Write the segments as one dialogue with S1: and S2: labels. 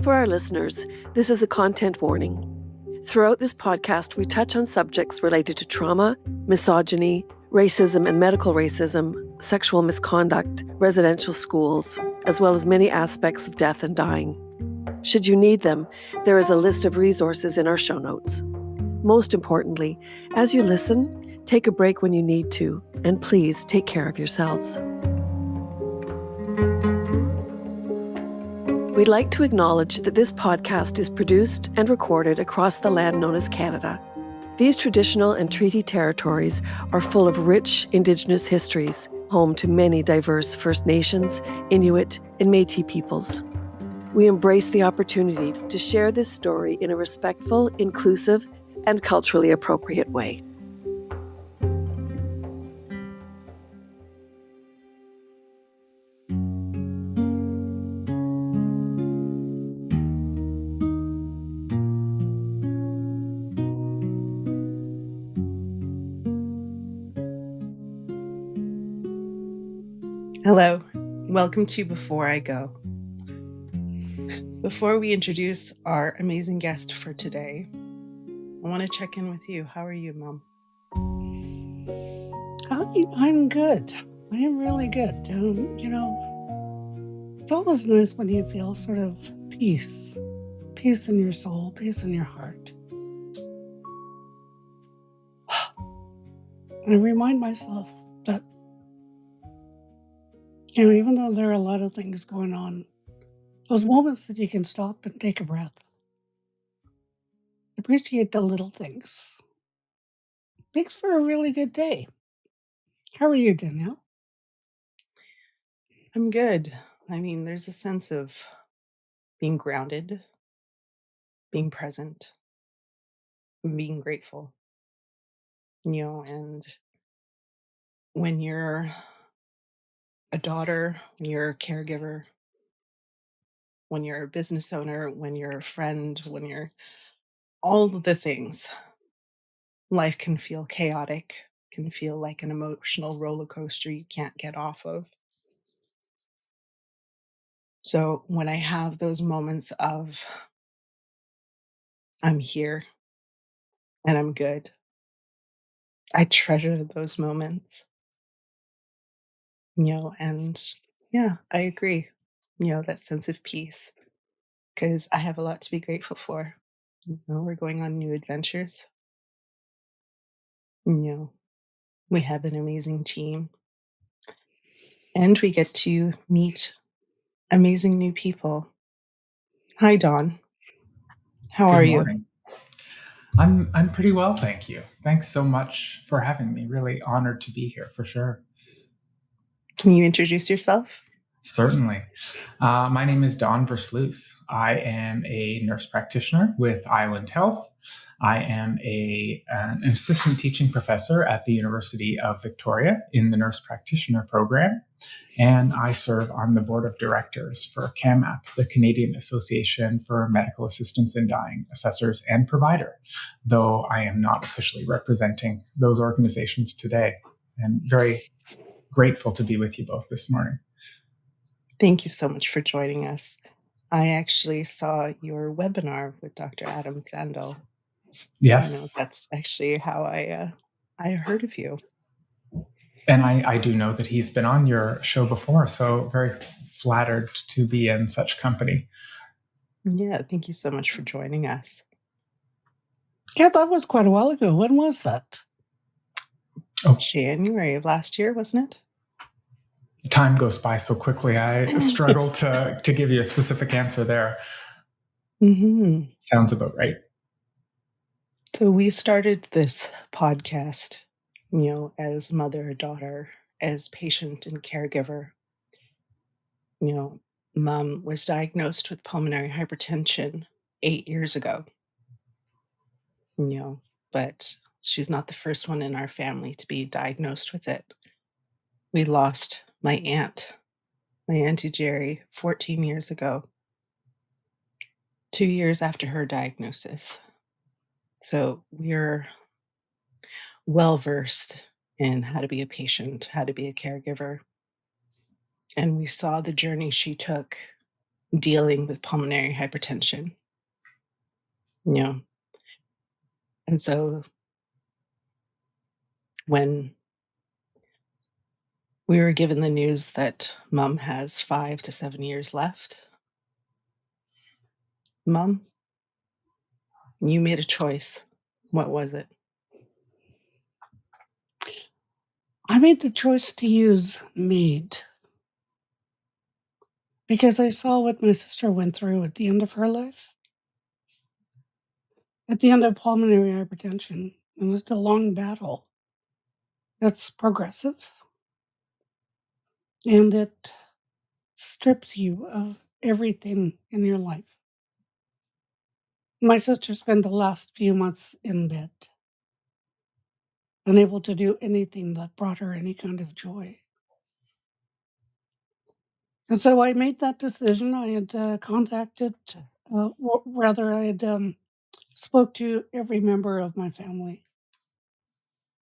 S1: For our listeners, this is a content warning. Throughout this podcast, we touch on subjects related to trauma, misogyny, racism and medical racism, sexual misconduct, residential schools, as well as many aspects of death and dying. Should you need them, there is a list of resources in our show notes. Most importantly, as you listen, take a break when you need to, and please take care of yourselves. We'd like to acknowledge that this podcast is produced and recorded across the land known as Canada. These traditional and treaty territories are full of rich Indigenous histories, home to many diverse First Nations, Inuit, and Métis peoples. We embrace the opportunity to share this story in a respectful, inclusive, and culturally appropriate way.
S2: Hello, welcome to Before I Go. Before we introduce our amazing guest for today, I want to check in with you. How are you, Mom?
S3: I'm good. I am really good. It's always nice when you feel sort of peace in your soul, peace in your heart. And I remind myself that, even though there are a lot of things going on, those moments that you can stop and take a breath, appreciate the little things, makes for a really good day. How are you, Danielle?
S2: I'm good. There's a sense of being grounded, being present, being grateful. And when you're a daughter, when you're a caregiver, when you're a business owner, when you're a friend, when you're all of the things, life can feel chaotic, can feel like an emotional roller coaster you can't get off of. So when I have those moments of I'm here and I'm good, I treasure those moments, and yeah, I agree, that sense of peace, because I have a lot to be grateful for. We're going on new adventures. You know, we have an amazing team and we get to meet amazing new people. Hi, Don. How are
S4: Good
S2: you?
S4: morning. I'm pretty well, thank you. Thanks so much for having me. Really honored to be here for sure.
S2: Can you introduce yourself?
S4: Certainly. My name is Don Versluis. I am a nurse practitioner with Island Health. I am an assistant teaching professor at the University of Victoria in the nurse practitioner program. And I serve on the board of directors for CAMAP, the Canadian Association for Medical Assistants in Dying, Assessors and Provider, though I am not officially representing those organizations today. And very grateful to be with you both this morning.
S2: Thank you so much for joining us. I actually saw your webinar with Dr. Adam Sandel.
S4: Yes.
S2: That's actually how I heard of you.
S4: And I do know that he's been on your show before, so very flattered to be in such company.
S2: Yeah, thank you so much for joining us.
S3: Yeah, that was quite a while ago. When was that?
S2: January of last year, wasn't it?
S4: Time goes by so quickly. I struggle to give you a specific answer there.
S2: Mm-hmm.
S4: Sounds about right.
S2: So we started this podcast, as mother, daughter, as patient and caregiver. Mom was diagnosed with pulmonary hypertension 8 years ago. But she's not the first one in our family to be diagnosed with it. We lost my aunt, my Auntie Jerry, 14 years ago, 2 years after her diagnosis. So we're well-versed in how to be a patient, how to be a caregiver. And we saw the journey she took dealing with pulmonary hypertension, you know. And so when we were given the news that Mom has 5 to 7 years left, Mom, you made a choice. What was it?
S3: I made the choice to use MAID because I saw what my sister went through at the end of her life, at the end of pulmonary hypertension. And it's a long battle. It's progressive and it strips you of everything in your life. My sister spent the last few months in bed, unable to do anything that brought her any kind of joy. And so I made that decision. I had contacted, rather, I had spoke to every member of my family.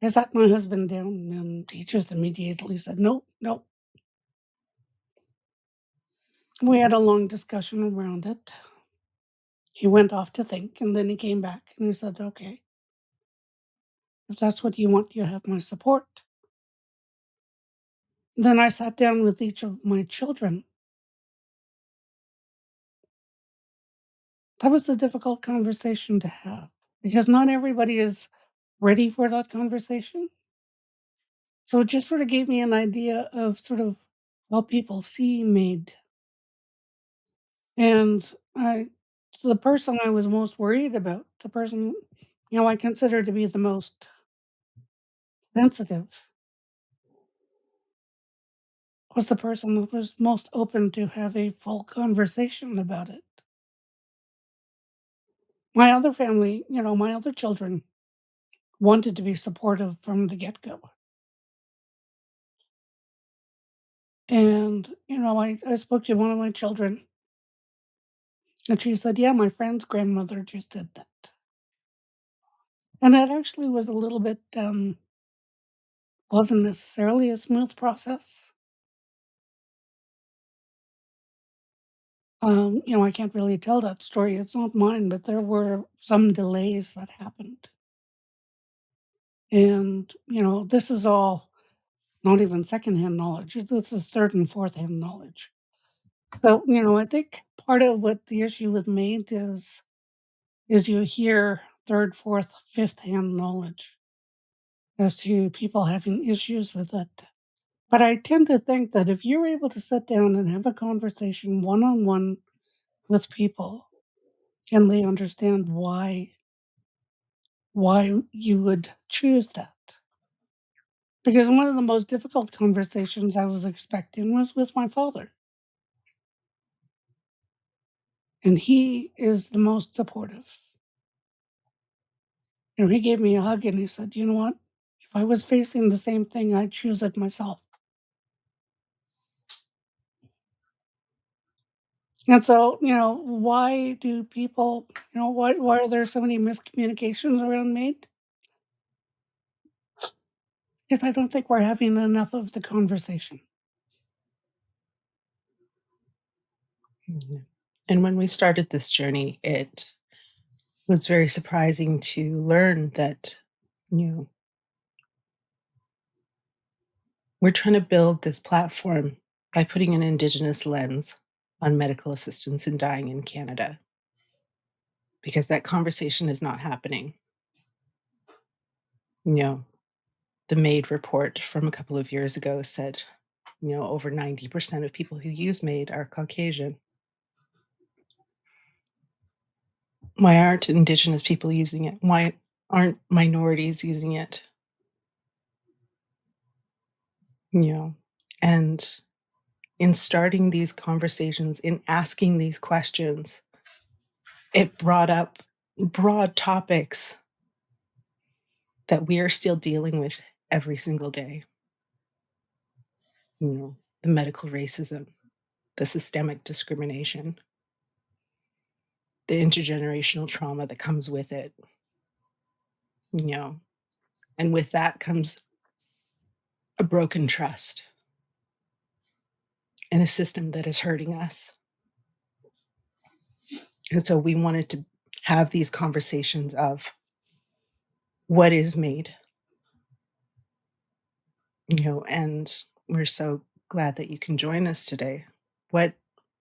S3: I sat my husband down and he just immediately said, "Nope, nope." We had a long discussion around it. He went off to think and then he came back and he said, "Okay, if that's what you want, you have my support." Then I sat down with each of my children. That was a difficult conversation to have because not everybody is ready for that conversation. So it just sort of gave me an idea of sort of how people see MAID. And the person I was most worried about, the person, I consider to be the most sensitive, was the person that was most open to have a full conversation about it. My other family, my other children wanted to be supportive from the get go. And, I spoke to one of my children and she said, "Yeah, my friend's grandmother just did that." And it actually was a little bit, wasn't necessarily a smooth process. I can't really tell that story. It's not mine, but there were some delays that happened. And, this is all not even secondhand knowledge. This is third and fourth hand knowledge. So, I think part of what the issue with MAID is you hear third, fourth, fifth hand knowledge as to people having issues with it. But I tend to think that if you're able to sit down and have a conversation one on one with people and they understand why you would choose that. Because one of the most difficult conversations I was expecting was with my father. And he is the most supportive. He gave me a hug and he said, "You know what? If I was facing the same thing, I'd choose it myself." And so, why do people, why are there so many miscommunications around MAID? Because I don't think we're having enough of the conversation.
S2: Mhm. And when we started this journey, it was very surprising to learn that, you know, we're trying to build this platform by putting an Indigenous lens on medical assistance in dying in Canada, because that conversation is not happening. You know, the MAID report from a couple of years ago said, over 90% of people who use MAID are Caucasian. Why aren't Indigenous people using it? Why aren't minorities using it? You know, and in starting these conversations, in asking these questions, it brought up broad topics that we are still dealing with every single day. The medical racism, the systemic discrimination, the intergenerational trauma that comes with it, you know, and with that comes a broken trust in a system that is hurting us. And so we wanted to have these conversations of what is MAID, and we're so glad that you can join us today. What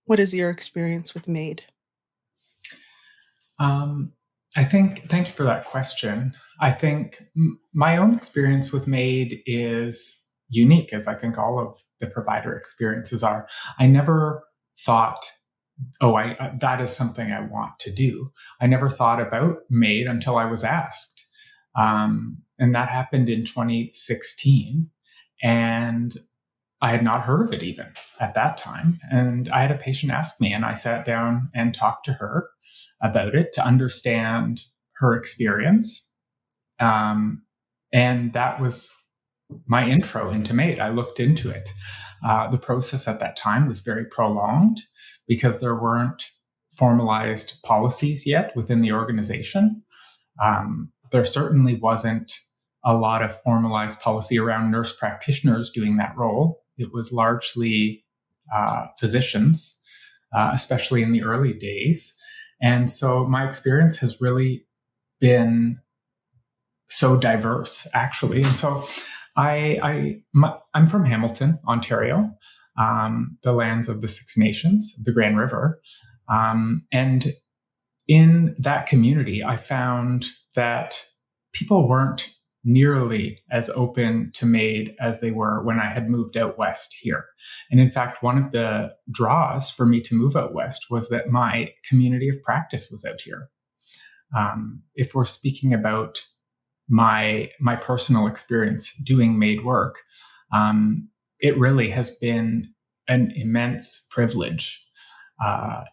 S2: what is your experience with MAID?
S4: I think, thank you for that question. I think my own experience with MAID is unique, as I think all of the provider experiences are. I never thought, that is something I want to do. I never thought about MAID until I was asked. And that happened in 2016. And I had not heard of it even at that time. And I had a patient ask me, and I sat down and talked to her about it to understand her experience. And that was my intro into MAID. I looked into it. The process at that time was very prolonged because there weren't formalized policies yet within the organization. There certainly wasn't a lot of formalized policy around nurse practitioners doing that role. It was largely physicians, especially in the early days. And so my experience has really been so diverse, actually. And so I'm from Hamilton, Ontario, the lands of the Six Nations, the Grand River. And in that community, I found that people weren't nearly as open to MAID as they were when I had moved out west here. And in fact, one of the draws for me to move out west was that my community of practice was out here. If we're speaking about my personal experience doing MAID work, it really has been an immense privilege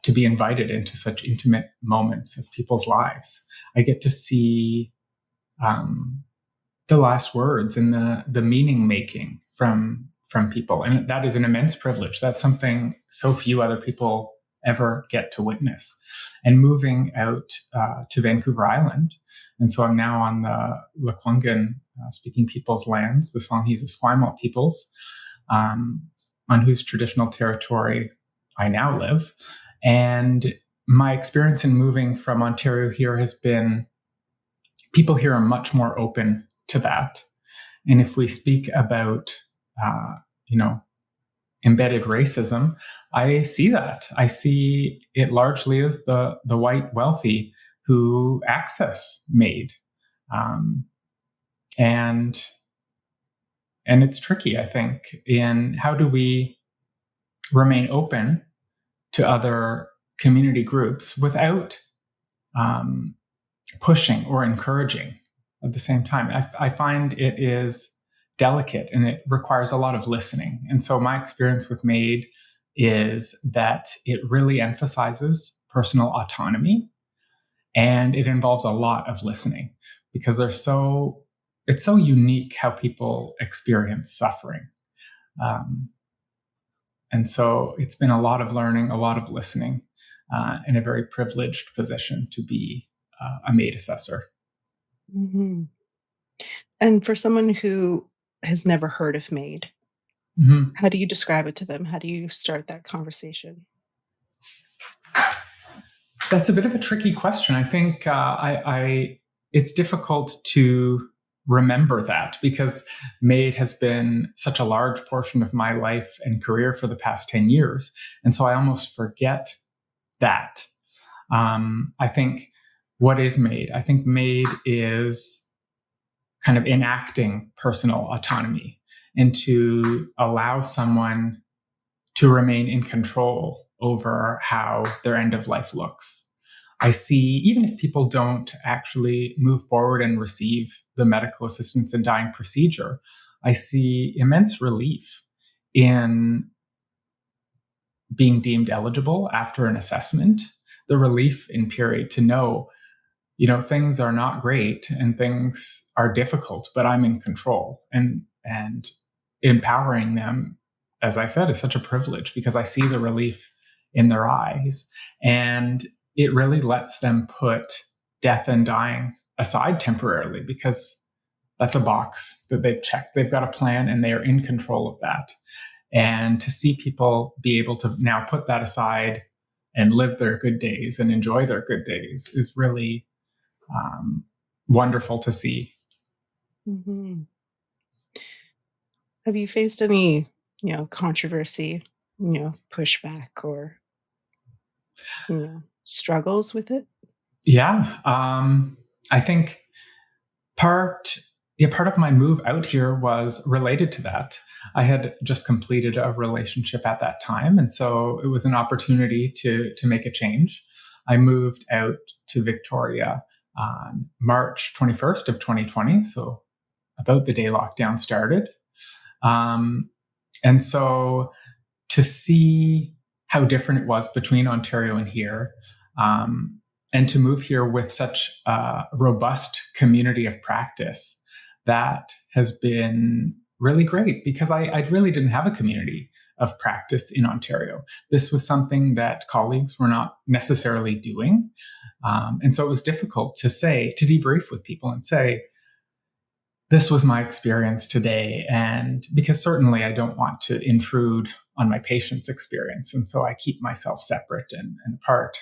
S4: to be invited into such intimate moments of people's lives. I get to see the last words and the meaning making from people, and that is an immense privilege. That's something so few other people ever get to witness. And moving out to Vancouver Island, and so I'm now on the Lekwungen speaking people's lands, the Songhees Esquimalt peoples, on whose traditional territory I now live. And my experience in moving from Ontario here has been, people here are much more open to that. And if we speak about, embedded racism, I see that. I see it largely as the white wealthy who access MAID. And it's tricky, I think, in how do we remain open to other community groups without pushing or encouraging at the same time. I find it is delicate and it requires a lot of listening. And so my experience with MAID is that it really emphasizes personal autonomy, and it involves a lot of listening because it's so unique how people experience suffering. And so it's been a lot of learning, a lot of listening, in a very privileged position to be a MAID assessor.
S2: Mm-hmm. And for someone who has never heard of MAID,
S4: mm-hmm.
S2: How do you describe it to them? How do you start that conversation?
S4: That's a bit of a tricky question. I think it's difficult to remember that because MAID has been such a large portion of my life and career for the past 10 years. And so I almost forget that. I think, what is MAID? I think MAID is kind of enacting personal autonomy and to allow someone to remain in control over how their end of life looks. I see, even if people don't actually move forward and receive the medical assistance and dying procedure, I see immense relief in being deemed eligible after an assessment, the relief in period to know, things are not great and things are difficult, but I'm in control. And empowering them, as I said, is such a privilege because I see the relief in their eyes. And it really lets them put death and dying aside temporarily because that's a box that they've checked. They've got a plan and they are in control of that. And to see people be able to now put that aside and live their good days and enjoy their good days is really wonderful to see.
S2: Mm-hmm. Have you faced any, controversy, pushback or, struggles with it?
S4: Yeah. I think part of my move out here was related to that. I had just completed a relationship at that time, and so it was an opportunity to make a change. I moved out to Victoria on March 21st of 2020, so about the day lockdown started. And so to see how different it was between Ontario and here, and to move here with such a robust community of practice, that has been really great, because I really didn't have a community of practice in Ontario. This was something that colleagues were not necessarily doing. And so it was difficult to debrief with people and say, this was my experience today. And because certainly I don't want to intrude on my patient's experience. And so I keep myself separate and apart,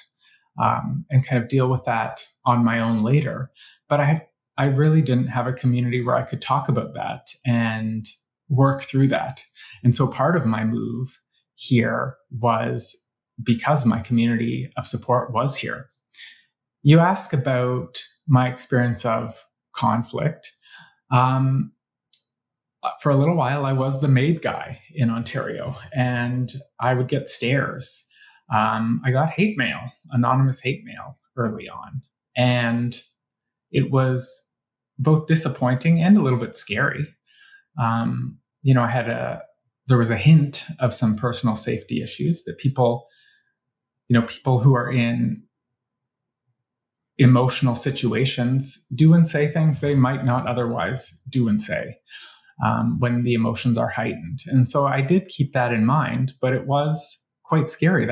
S4: and kind of deal with that on my own later. But I really didn't have a community where I could talk about that and work through that. And so part of my move here was because my community of support was here. You ask about my experience of conflict. For a little while, I was the maid guy in Ontario, and I would get stares. I got hate mail, anonymous hate mail early on, and it was both disappointing and a little bit scary. There was a hint of some personal safety issues that people who are in emotional situations do and say things they might not otherwise do and say when the emotions are heightened. And so I did keep that in mind, but it was quite scary.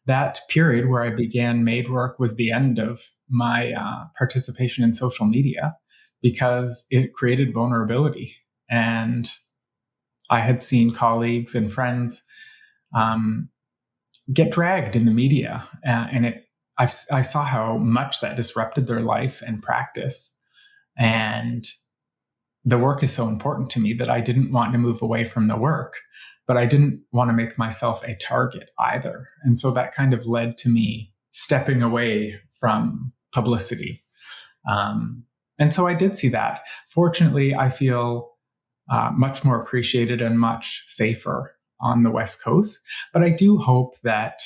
S4: That period where I began maid work was the end of my participation in social media, because it created vulnerability. And I had seen colleagues and friends get dragged in the media, and I saw how much that disrupted their life and practice. And the work is so important to me that I didn't want to move away from the work, but I didn't want to make myself a target either. And so that kind of led to me stepping away from publicity. And so I did see that. Fortunately, I feel much more appreciated and much safer on the West Coast. But I do hope that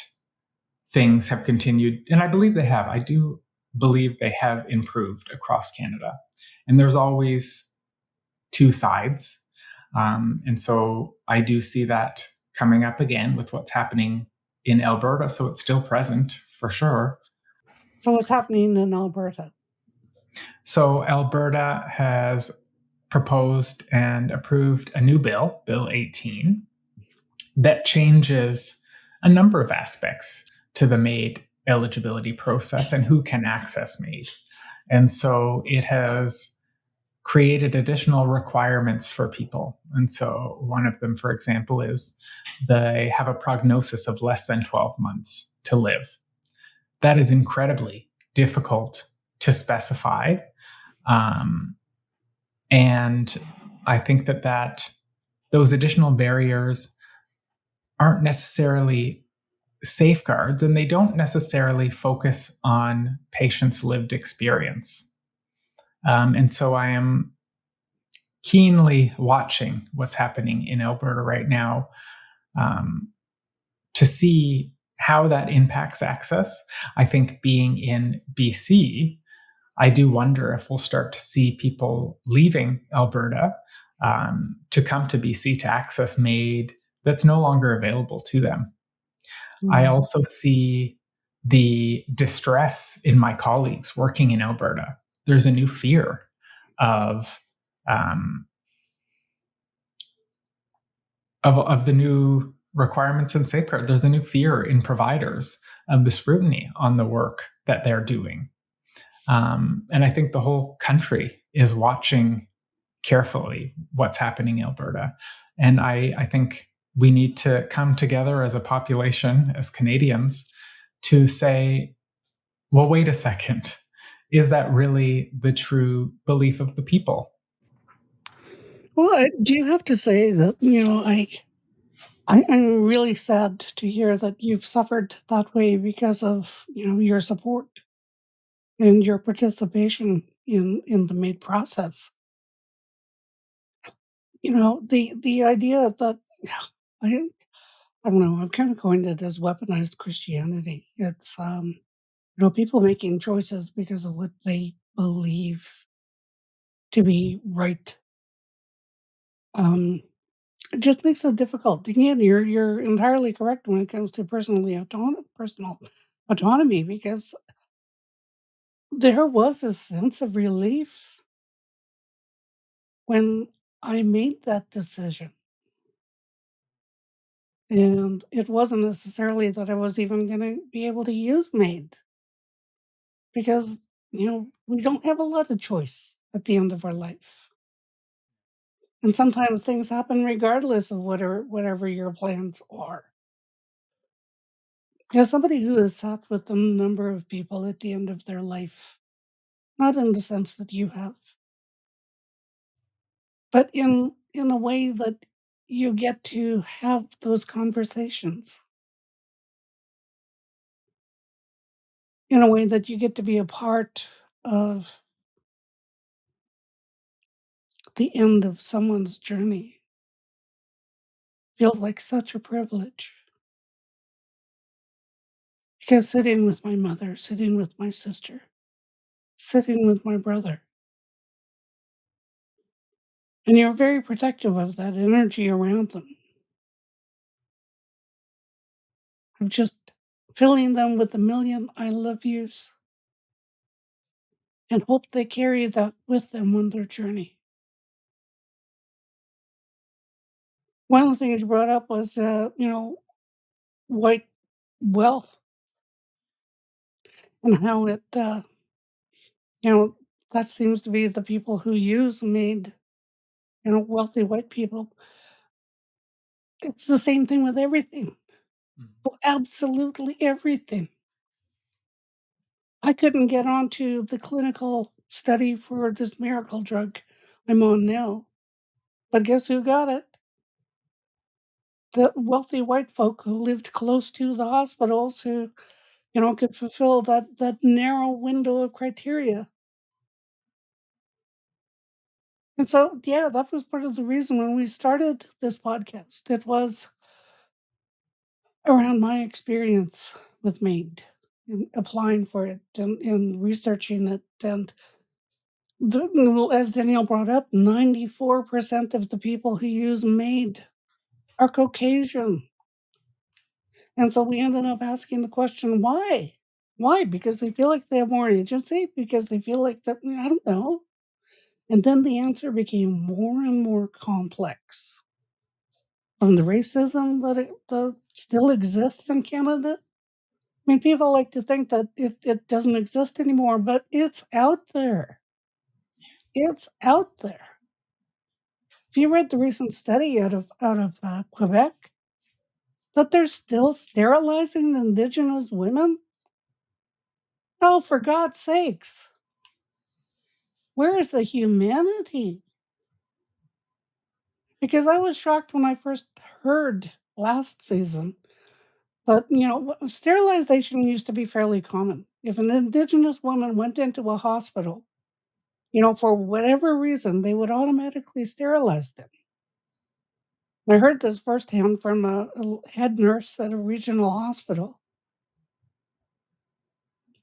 S4: things have continued, and I believe they have. I do believe they have improved across Canada. And there's always two sides. And so I do see that coming up again with what's happening in Alberta. So it's still present for sure.
S3: So what's happening in Alberta?
S4: So Alberta has proposed and approved a new bill, Bill 18, that changes a number of aspects to the MAID eligibility process and who can access MAID. And so it has created additional requirements for people. And so one of them, for example, is they have a prognosis of less than 12 months to live. That is incredibly difficult to specify. And I think that those additional barriers aren't necessarily safeguards, and they don't necessarily focus on patients' lived experience. And so I am keenly watching what's happening in Alberta right now, to see how that impacts access. I think being in BC, I do wonder if we'll start to see people leaving Alberta to come to BC to access MAID that's no longer available to them. Mm-hmm. I also see the distress in my colleagues working in Alberta. There's a new fear of the new requirements and safeguards. There's a new fear in providers of the scrutiny on the work that they're doing. And I think the whole country is watching carefully what's happening in Alberta. And I think we need to come together as a population, as Canadians, to say, well, wait a second, is that really the true belief of the people?
S3: Well, I do have to say that, I'm really sad to hear that you've suffered that way because of, your support and your participation in the MAID process. The idea that I I don't know, I've kind of coined it as weaponized Christianity. It's people making choices because of what they believe to be right. Um it just makes it difficult. Again, you're entirely correct when it comes to personal autonomy, because there was a sense of relief when I made that decision. And it wasn't necessarily that I was even going to be able to use MAID, because, we don't have a lot of choice at the end of our life. And sometimes things happen regardless of whatever your plans are. As somebody who has sat with a number of people at the end of their life, not in the sense that you have, but in a way that you get to have those conversations, in a way that you get to be a part of the end of someone's journey, feels like such a privilege. Because sitting with my mother, sitting with my sister, sitting with my brother, and you're very protective of that energy around them, of just filling them with a million I love yous, and hope they carry that with them on their journey. One of the things you brought up was, white wealth, and how you know, that seems to be the people who use MAID, wealthy white people. It's the same thing with everything, with absolutely everything. I couldn't get onto the clinical study for this miracle drug I'm on now, but guess who got it? The wealthy white folk who lived close to the hospitals, who, could fulfill that narrow window of criteria. And so, yeah, that was part of the reason when we started this podcast. It was around my experience with MAID and applying for it, and researching it. And well, as Danielle brought up, 94% of the people who use MAID are Caucasian. And so we ended up asking the question, why? Why? Because they feel like they have more agency? Because they feel like that, I don't know. And then the answer became more and more complex. From the racism that still exists in Canada. I mean, people like to think that it doesn't exist anymore, but it's out there. It's out there. If you read the recent study out of Quebec, that they're still sterilizing Indigenous women? Oh, for God's sakes. Where is the humanity? Because I was shocked when I first heard last season that, sterilization used to be fairly common. If an Indigenous woman went into a hospital, for whatever reason, they would automatically sterilize them. I heard this firsthand from a head nurse at a regional hospital.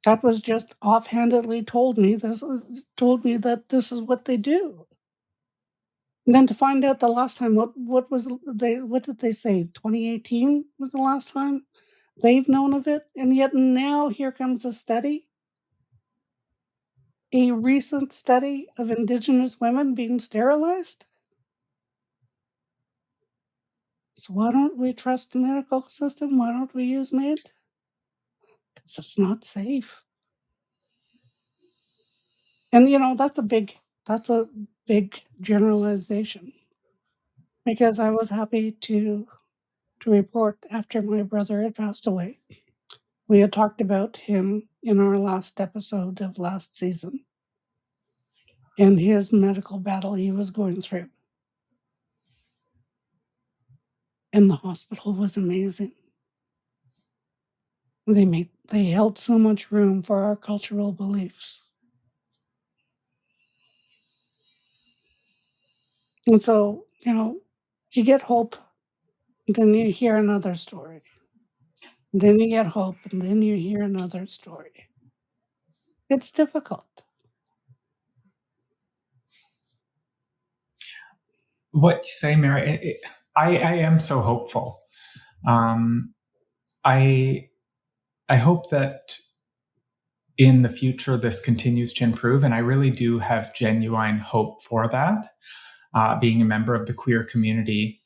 S3: That was just offhandedly told me that this is what they do. And then to find out the last time, what did they say? 2018 was the last time they've known of it, and yet now here comes a recent study of Indigenous women being sterilized. So why don't we trust the medical system? Why don't we use MAID? Because it's not safe. And that's a big generalization, because I was happy to report, after my brother had passed away, We had talked about him in our last episode of last season and his medical battle he was going through. And the hospital was amazing. They held so much room for our cultural beliefs. And so, you get hope, and then you hear another story. And then you get hope, and then you hear another story. It's difficult.
S4: What you say, Mary, I am so hopeful. I hope that in the future this continues to improve, and I really do have genuine hope for that. Being a member of the queer community,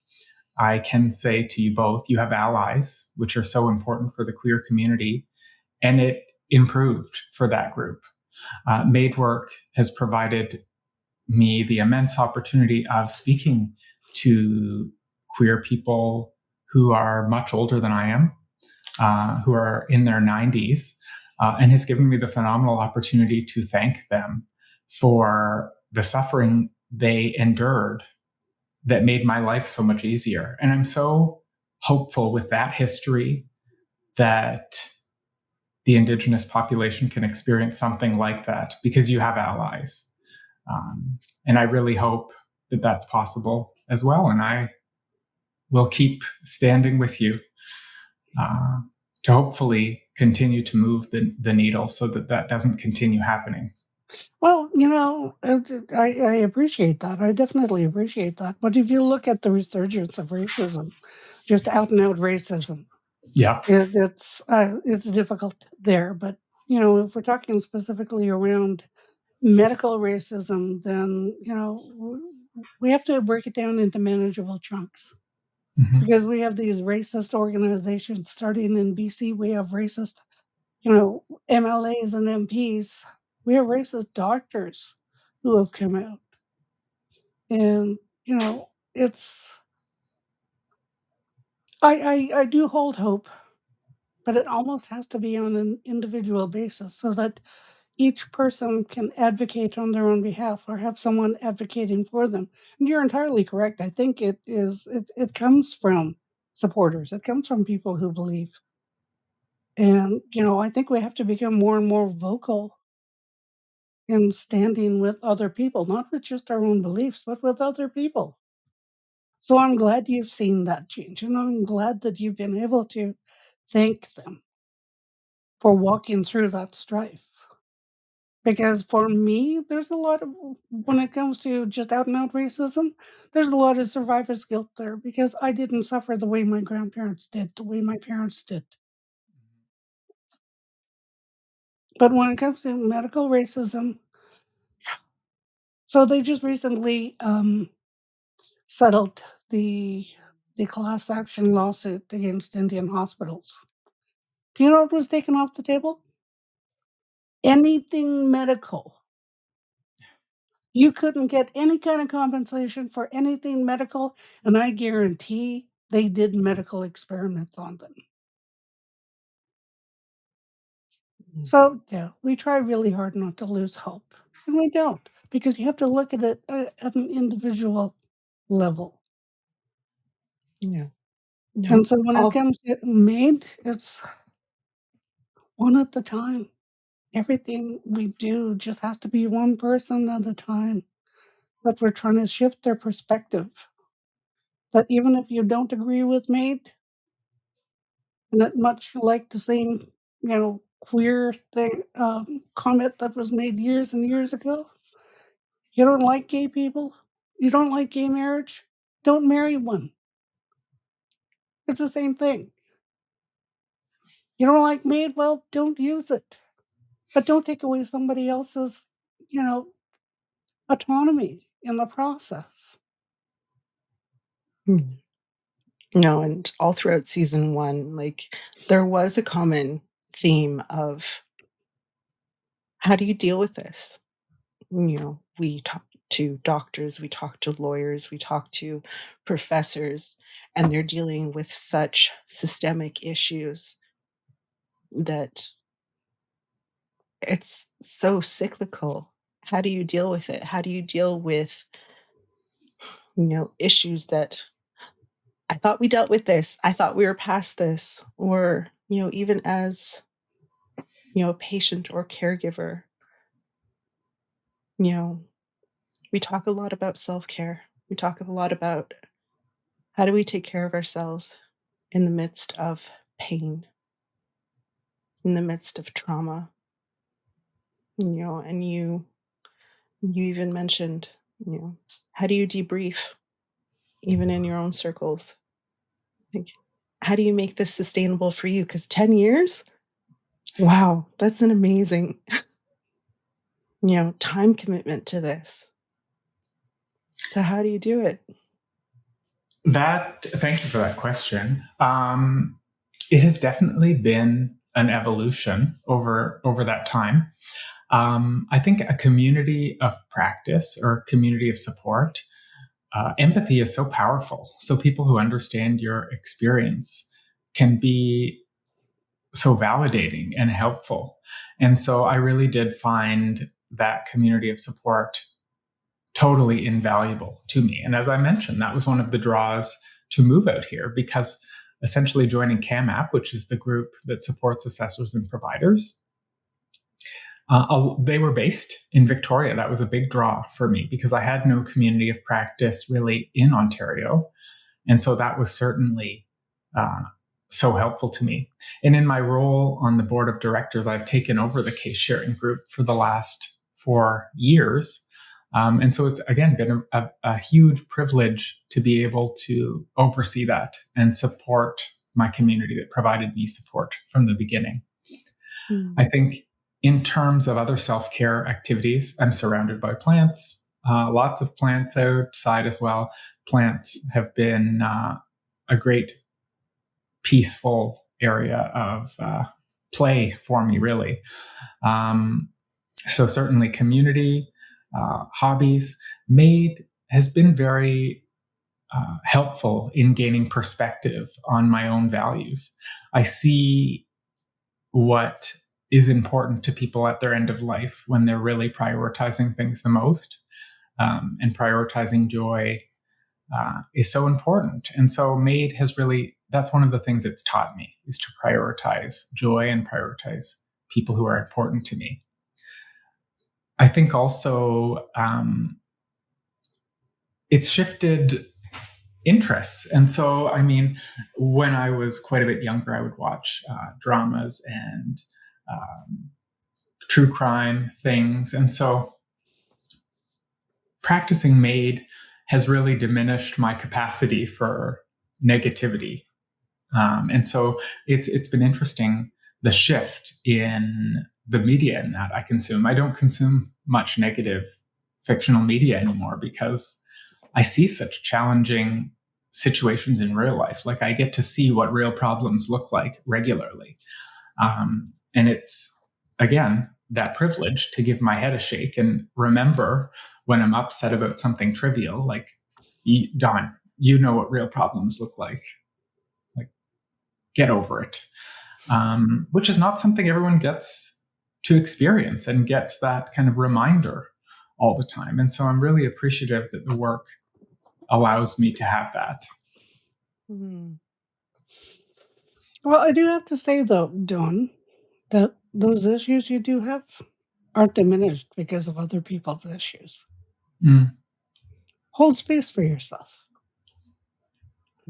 S4: I can say to you both, you have allies, which are so important for the queer community, and it improved for that group. MAID work has provided me the immense opportunity of speaking to queer people who are much older than I am, who are in their 90s, and has given me the phenomenal opportunity to thank them for the suffering they endured that made my life so much easier. And I'm so hopeful with that history that the Indigenous population can experience something like that because you have allies. And I really hope that that's possible as well. And I will keep standing with you to hopefully continue to move the needle so that that doesn't continue happening.
S3: Well, I appreciate that. I definitely appreciate that. But if you look at the resurgence of racism, just out and out racism,
S4: Yeah.
S3: it's difficult there. But if we're talking specifically around medical racism, then we have to break it down into manageable chunks.
S4: Mhm.
S3: Because we have these racist organizations starting in BC. We have racist, MLAs and MPs. We have racist doctors who have come out. And, it's I do hold hope, but it almost has to be on an individual basis so that each person can advocate on their own behalf or have someone advocating for them. And you're entirely correct. I think it comes from supporters. It comes from people who believe. And, I think we have to become more and more vocal in standing with other people, not with just our own beliefs, but with other people. So I'm glad you've seen that change, and I'm glad that you've been able to thank them for walking through that strife. Because for me, there's a lot of when it comes to just out and out racism, there's a lot of survivor's guilt there because I didn't suffer the way my grandparents did, the way my parents did. But when it comes to medical racism, so they just recently settled the class action lawsuit against Indian hospitals. Do you know what was taken off the table? Anything medical. You couldn't get any kind of compensation for anything medical, and I guarantee they did medical experiments on them. So, yeah, we try really hard not to lose hope, and we don't, because you have to look at it at an individual level.
S2: Yeah. No.
S3: And so when it comes to MAID, it's one at a time. Everything we do just has to be one person at a time. That we're trying to shift their perspective. That even if you don't agree with MAID, and that much like the same, queer thing comment that was made years and years ago, you don't like gay people, you don't like gay marriage, don't marry one. It's the same thing. You don't like MAID, well, don't use it. But don't take away somebody else's, you know, autonomy in the process.
S2: No, and all throughout season 1, like, there was a common theme of how do you deal with this? We talk to doctors, we talk to lawyers, we talk to professors, and they're dealing with such systemic issues. that it's so cyclical. How do you deal with it? How do you deal with, issues that I thought we dealt with this. I thought we were past this. Or, even as, a patient or caregiver, you know, we talk a lot about self-care. We talk a lot about how do we take care of ourselves in the midst of pain, in the midst of trauma, and you even mentioned, how do you debrief even in your own circles? Like, how do you make this sustainable for you? Because 10 years, wow, that's an amazing, time commitment to this. So how do you do it?
S4: Thank you for that question. It has definitely been an evolution over that time. I think a community of practice or community of support, empathy is so powerful. So people who understand your experience can be so validating and helpful. And so I really did find that community of support totally invaluable to me. And as I mentioned, that was one of the draws to move out here, because essentially joining CAMAP, which is the group that supports assessors and providers, they were based in Victoria. That was a big draw for me because I had no community of practice really in Ontario. And so that was certainly so helpful to me. And in my role on the board of directors, I've taken over the case sharing group for the last 4 years. And so it's, again, been a huge privilege to be able to oversee that and support my community that provided me support from the beginning. I think in terms of other self-care activities, I'm surrounded by plants, lots of plants outside as well. Plants have been a great peaceful area of play for me, really. So certainly community, hobbies. MAID has been very helpful in gaining perspective on my own values. I see what is important to people at their end of life when they're really prioritizing things the most, and prioritizing joy is so important. And so MAID has really, that's one of the things it's taught me, is to prioritize joy and prioritize people who are important to me. I think also it's shifted interests. And so, I mean, when I was quite a bit younger, I would watch dramas and true crime things. And so practicing MAID has really diminished my capacity for negativity. And so it's been interesting, the shift in the media in that I consume. I don't consume much negative fictional media anymore because I see such challenging situations in real life. Like, I get to see what real problems look like regularly. And it's, again, that privilege to give my head a shake and remember when I'm upset about something trivial, like, Don, you know what real problems look like. Like, get over it. Which is not something everyone gets to experience and gets that kind of reminder all the time. And so I'm really appreciative that the work allows me to have that.
S3: Well, I do have to say, though, Don, that those issues you do have aren't diminished because of other people's issues. Hold space for yourself.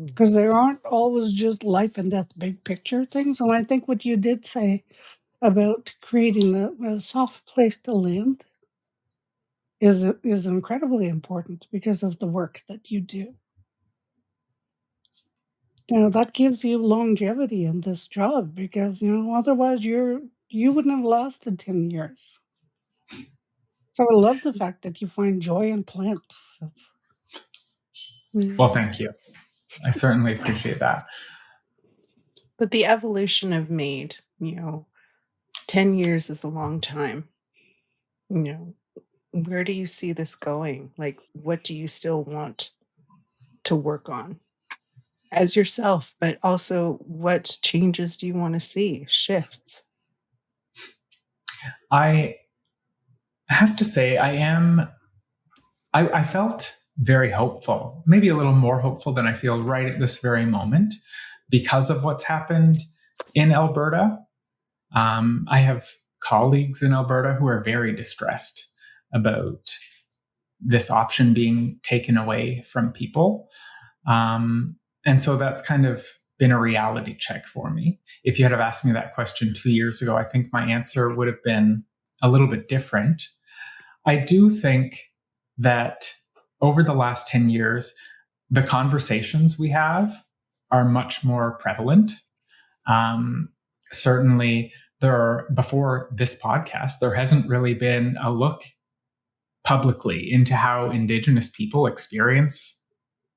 S3: Because there aren't always just life and death big picture things. And I think what you did say about creating a soft place to land is incredibly important because of the work that you do. That gives you longevity in this job because, otherwise you wouldn't have lasted 10 years. So I love the fact that you find joy in plants.
S4: Well, thank you. I certainly appreciate that.
S2: But the evolution of MAID, 10 years is a long time. Where do you see this going? Like, what do you still want to work on? as yourself, but also what changes do you want to see, shifts?
S4: I have to say, I felt very hopeful, maybe a little more hopeful than I feel right at this very moment because of what's happened in Alberta. I have colleagues in Alberta who are very distressed about this option being taken away from people. And so that's kind of been a reality check for me. If you had have asked me that question 2 years ago, I think my answer would have been a little bit different. I do think that over the last 10 years, the conversations we have are much more prevalent. Certainly, before this podcast, there hasn't really been a look publicly into how Indigenous people experience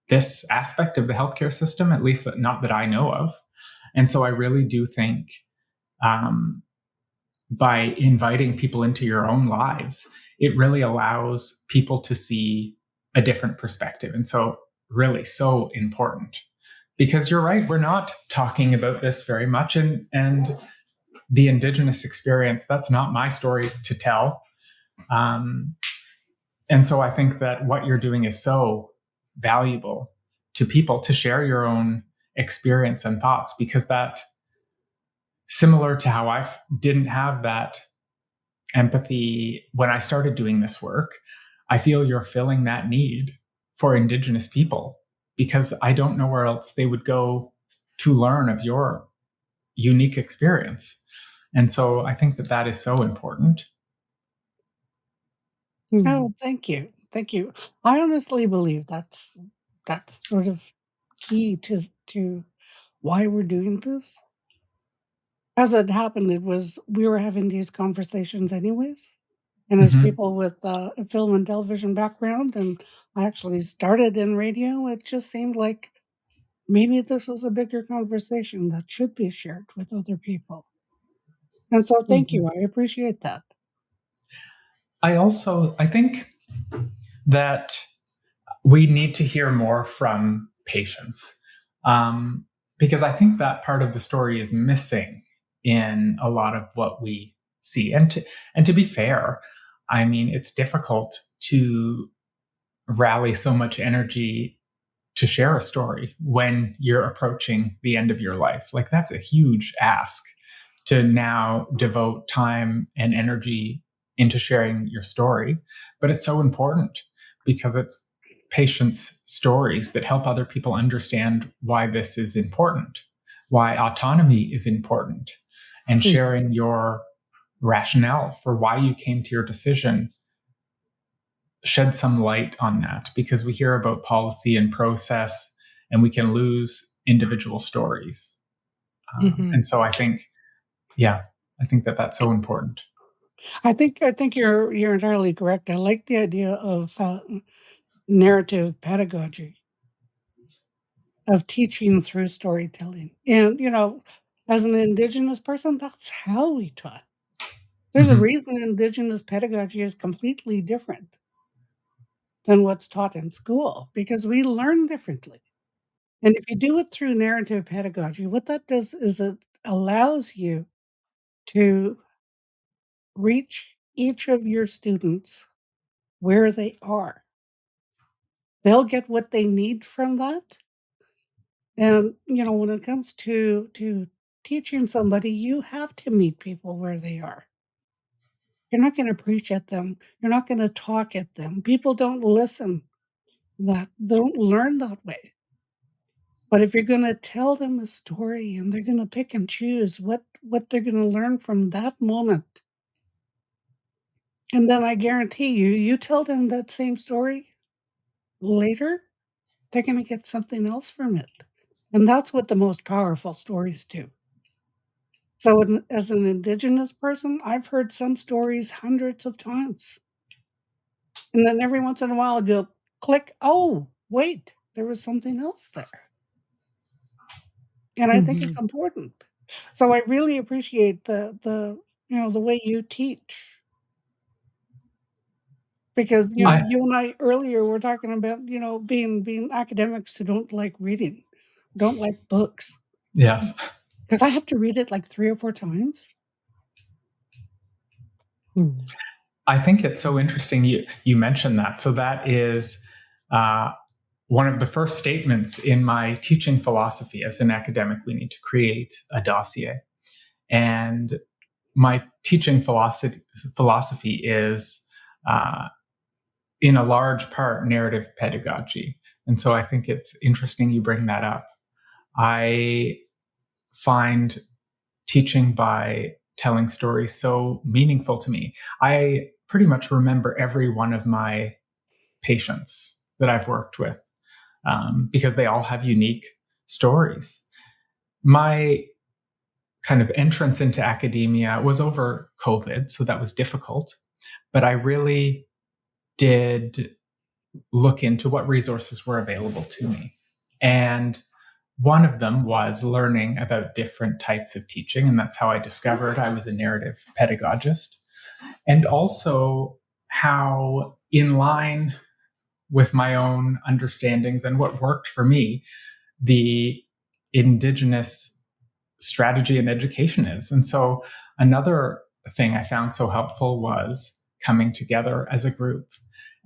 S4: this aspect of the healthcare system, at least not that I know of. And so I really do think by inviting people into your own lives, it really allows people to see a different perspective. And so, really, so important. Because you're right, we're not talking about this very much. And the Indigenous experience, that's not my story to tell. And so I think that what you're doing is so valuable to people to share your own experience and thoughts, because that, similar to how I didn't have that empathy when I started doing this work, I feel you're filling that need for Indigenous people, because I don't know where else they would go to learn of your unique experience. And so I think that that is so important.
S3: Oh, thank you. Thank you. I honestly believe that's sort of key to why we're doing this. As it happened, we were having these conversations anyways. And as
S4: Mhm.
S3: people with a film and television background, and I actually started in radio, it just seemed like maybe this was a bigger conversation that should be shared with other people. And so thank you. I appreciate that.
S4: I think that we need to hear more from patients, because I think that part of the story is missing in a lot of what we see. And to be fair, I mean, it's difficult to rally so much energy to share a story when you're approaching the end of your life. Like, that's a huge ask to now devote time and energy into sharing your story. But it's so important because it's patients' stories that help other people understand why this is important, why autonomy is important, and
S3: Mm.
S4: sharing your rationale for why you came to your decision shed some light on that, because we hear about policy and process and we can lose individual stories. And so I think, yeah, I think that that's so important.
S3: I think you're entirely correct. I like the idea of narrative pedagogy, of teaching through storytelling. And as an Indigenous person, that's how we taught. There's a
S4: Mhm.
S3: reason Indigenous pedagogy is completely different than what's taught in school, because we learn differently. And if you do it through narrative pedagogy, what that does is it allows you to reach each of your students where they are. They'll get what they need from that. And when it comes to teaching somebody, you have to meet people where they are. You're not going to preach at them. You're not going to talk at them. People don't listen don't learn that way. But if you're going to tell them a story and they're going to pick and choose what they're going to learn from that moment, and then I guarantee you tell them that same story later, they're going to get something else from it. And that's what the most powerful stories do. So, as an Indigenous person, I've heard some stories hundreds of times. And then every once in a while, I go, click, oh, wait, there was something else there. And I think it's important. So I really appreciate the way you teach, because
S4: I,
S3: you and I earlier were talking about being academics who don't like reading. don't like books
S4: Yes.
S3: because I have to read it like 3 or 4 times.
S4: I think it's so interesting you mentioned that. So that is one of the first statements in my teaching philosophy. As an academic, we need to create a dossier. And my teaching philosophy is, in a large part, narrative pedagogy. And so I think it's interesting you bring that up. I find teaching by telling stories so meaningful to me. I pretty much remember every one of my patients that I've worked with, because they all have unique stories. My kind of entrance into academia was over COVID, so that was difficult. But I really did look into what resources were available to me. And one of them was learning about different types of teaching. And that's how I discovered I was a narrative pedagogist. And also how, in line with my own understandings and what worked for me, the Indigenous strategy in education is. And so another thing I found so helpful was coming together as a group.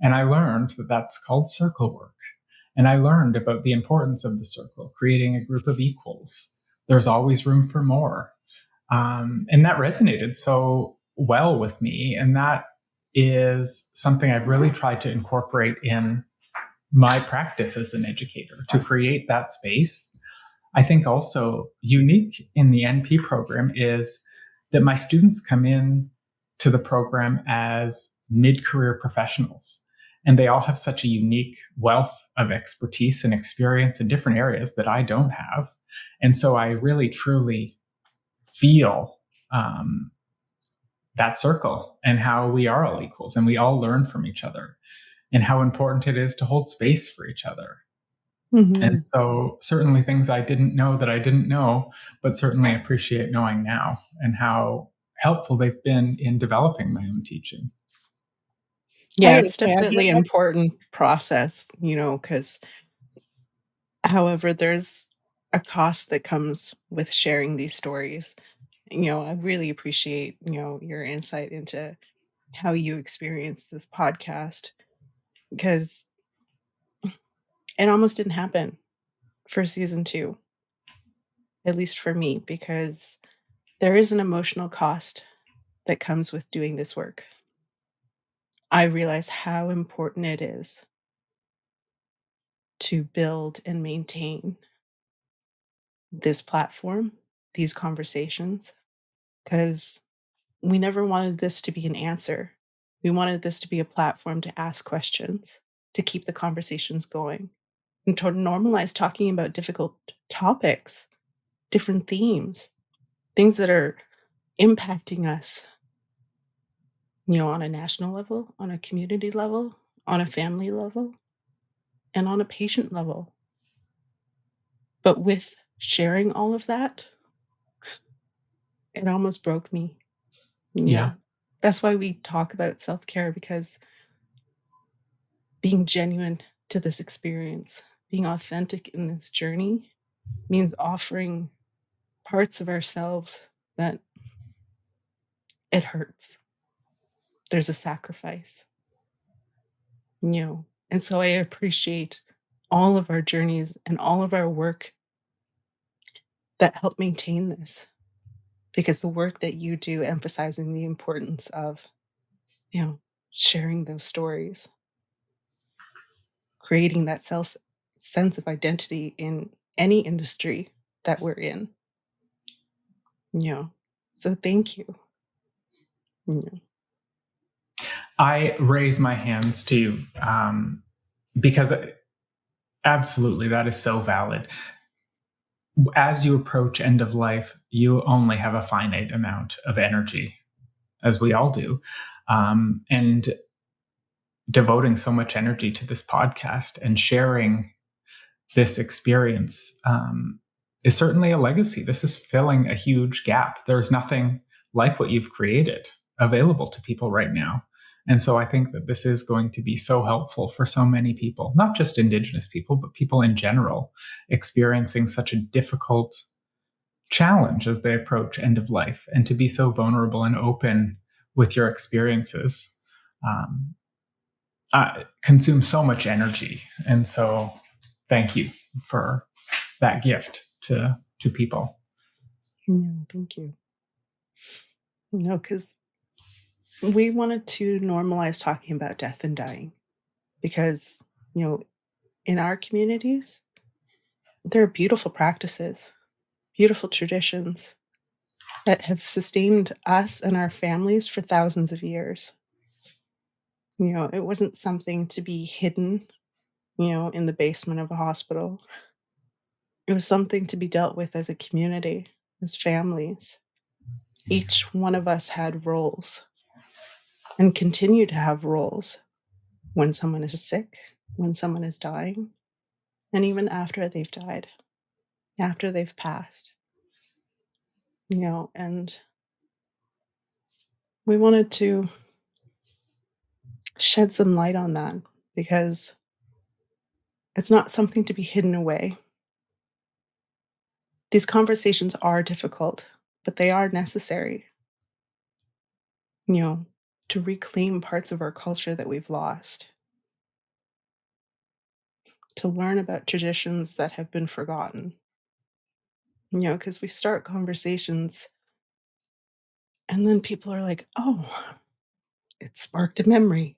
S4: And I learned that that's called circle work. And I learned about the importance of the circle, creating a group of equals. There's always room for more. And that resonated so well with me. And that is something I've really tried to incorporate in my practice as an educator, to create that space. I think also unique in the NP program is that my students come in to the program as mid-career professionals, and they all have such a unique wealth of expertise and experience in different areas that I don't have. And so I really, truly feel that circle and how we are all equals and we all learn from each other, and how important it is to hold space for each other.
S3: Mm-hmm.
S4: And so certainly things I didn't know that I didn't know, but certainly appreciate knowing now, and how helpful they've been in developing my own teaching.
S2: Yeah,
S3: I
S2: it's
S3: gotta say,
S2: definitely an important process, because however, there's a cost that comes with sharing these stories. I really appreciate, your insight into how you experienced this podcast, because it almost didn't happen for season 2, at least for me, because there is an emotional cost that comes with doing this work. I realize how important it is to build and maintain this platform, these conversations, because we never wanted this to be an answer. We wanted this to be a platform to ask questions, to keep the conversations going, and to normalize talking about difficult topics, different themes, things that are impacting us, on a national level, on a community level, on a family level, and on a patient level. But with sharing all of that, it almost broke me.
S4: Yeah.
S2: That's why we talk about self-care, because being genuine to this experience, being authentic in this journey, means offering parts of ourselves that it hurts. There's a sacrifice, And so I appreciate all of our journeys and all of our work that help maintain this, because the work that you do, emphasizing the importance of, sharing those stories, creating that sense of identity in any industry that we're in. So thank you.
S4: I raise my hands to you, because absolutely that is so valid. As you approach end of life, you only have a finite amount of energy, as we all do. And devoting so much energy to this podcast and sharing this experience is certainly a legacy. This is filling a huge gap. There's nothing like what you've created. available to people right now. And so I think that this is going to be so helpful for so many people, not just Indigenous people, but people in general experiencing such a difficult challenge as they approach end of life, and to be so vulnerable and open with your experiences consumes so much energy. And so thank you for that gift to people.
S2: Yeah, thank you. Because we wanted to normalize talking about death and dying, because, in our communities, there are beautiful practices, beautiful traditions that have sustained us and our families for thousands of years. It wasn't something to be hidden, in the basement of a hospital. It was something to be dealt with as a community, as families. Each one of us had roles and continue to have roles when someone is sick, when someone is dying, and even after they've died, after they've passed. And we wanted to shed some light on that, because it's not something to be hidden away. These conversations are difficult, but they are necessary, to reclaim parts of our culture that we've lost, to learn about traditions that have been forgotten. Because we start conversations and then people are like, oh, it sparked a memory.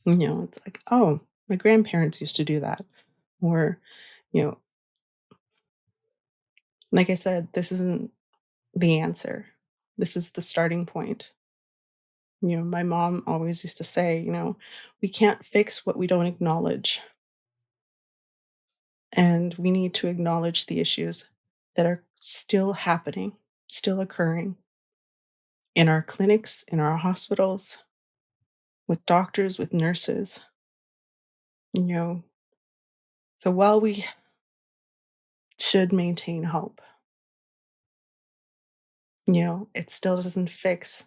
S2: It's like, oh, my grandparents used to do that. Or, you know, like I said, this isn't the answer. This is the starting point. My mom always used to say, we can't fix what we don't acknowledge. And we need to acknowledge the issues that are still happening, still occurring in our clinics, in our hospitals, with doctors, with nurses. You know, so while we should maintain hope, it still doesn't fix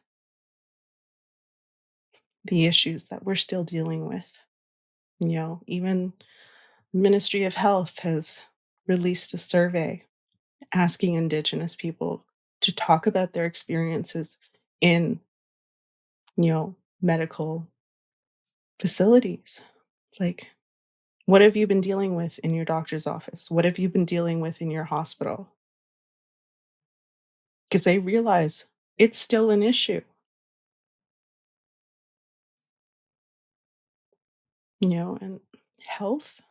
S2: the issues that we're still dealing with. Even the Ministry of Health has released a survey asking Indigenous people to talk about their experiences in, medical facilities. It's like, what have you been dealing with in your doctor's office? What have you been dealing with in your hospital? Because they realize it's still an issue. And health,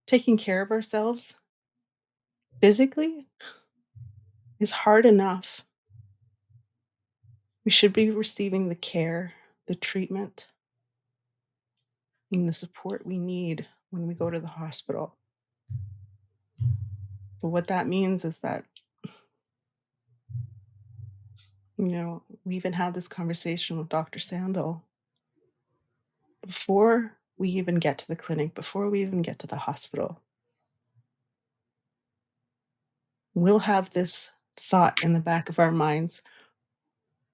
S2: taking care of ourselves physically is hard enough. We should be receiving the care, the treatment, and the support we need when we go to the hospital. But what that means is that, we even had this conversation with Dr. Sandel. Before we even get to the clinic, before we even get to the hospital, we'll have this thought in the back of our minds.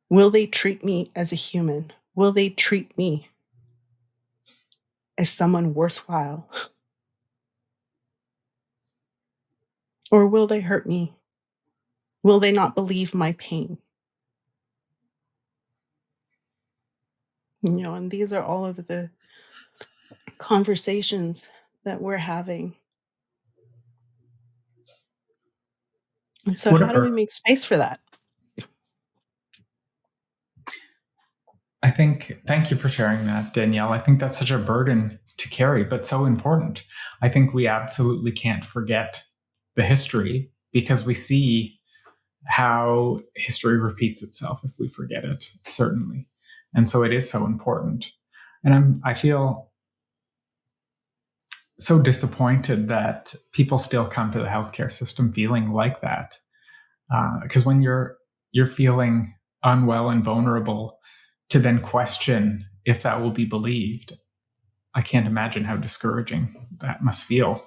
S2: Will they treat me as a human? Will they treat me as someone worthwhile? Or will they hurt me? Will they not believe my pain? And these are all of the conversations that we're having. And so how do we make space for that?
S4: Thank you for sharing that, Danielle. I think that's such a burden to carry, but so important. I think we absolutely can't forget the history, because we see how history repeats itself if we forget it, certainly. And so it is so important. And I feel so disappointed that people still come to the healthcare system feeling like that. Because when you're feeling unwell and vulnerable, to then question if that will be believed, I can't imagine how discouraging that must feel.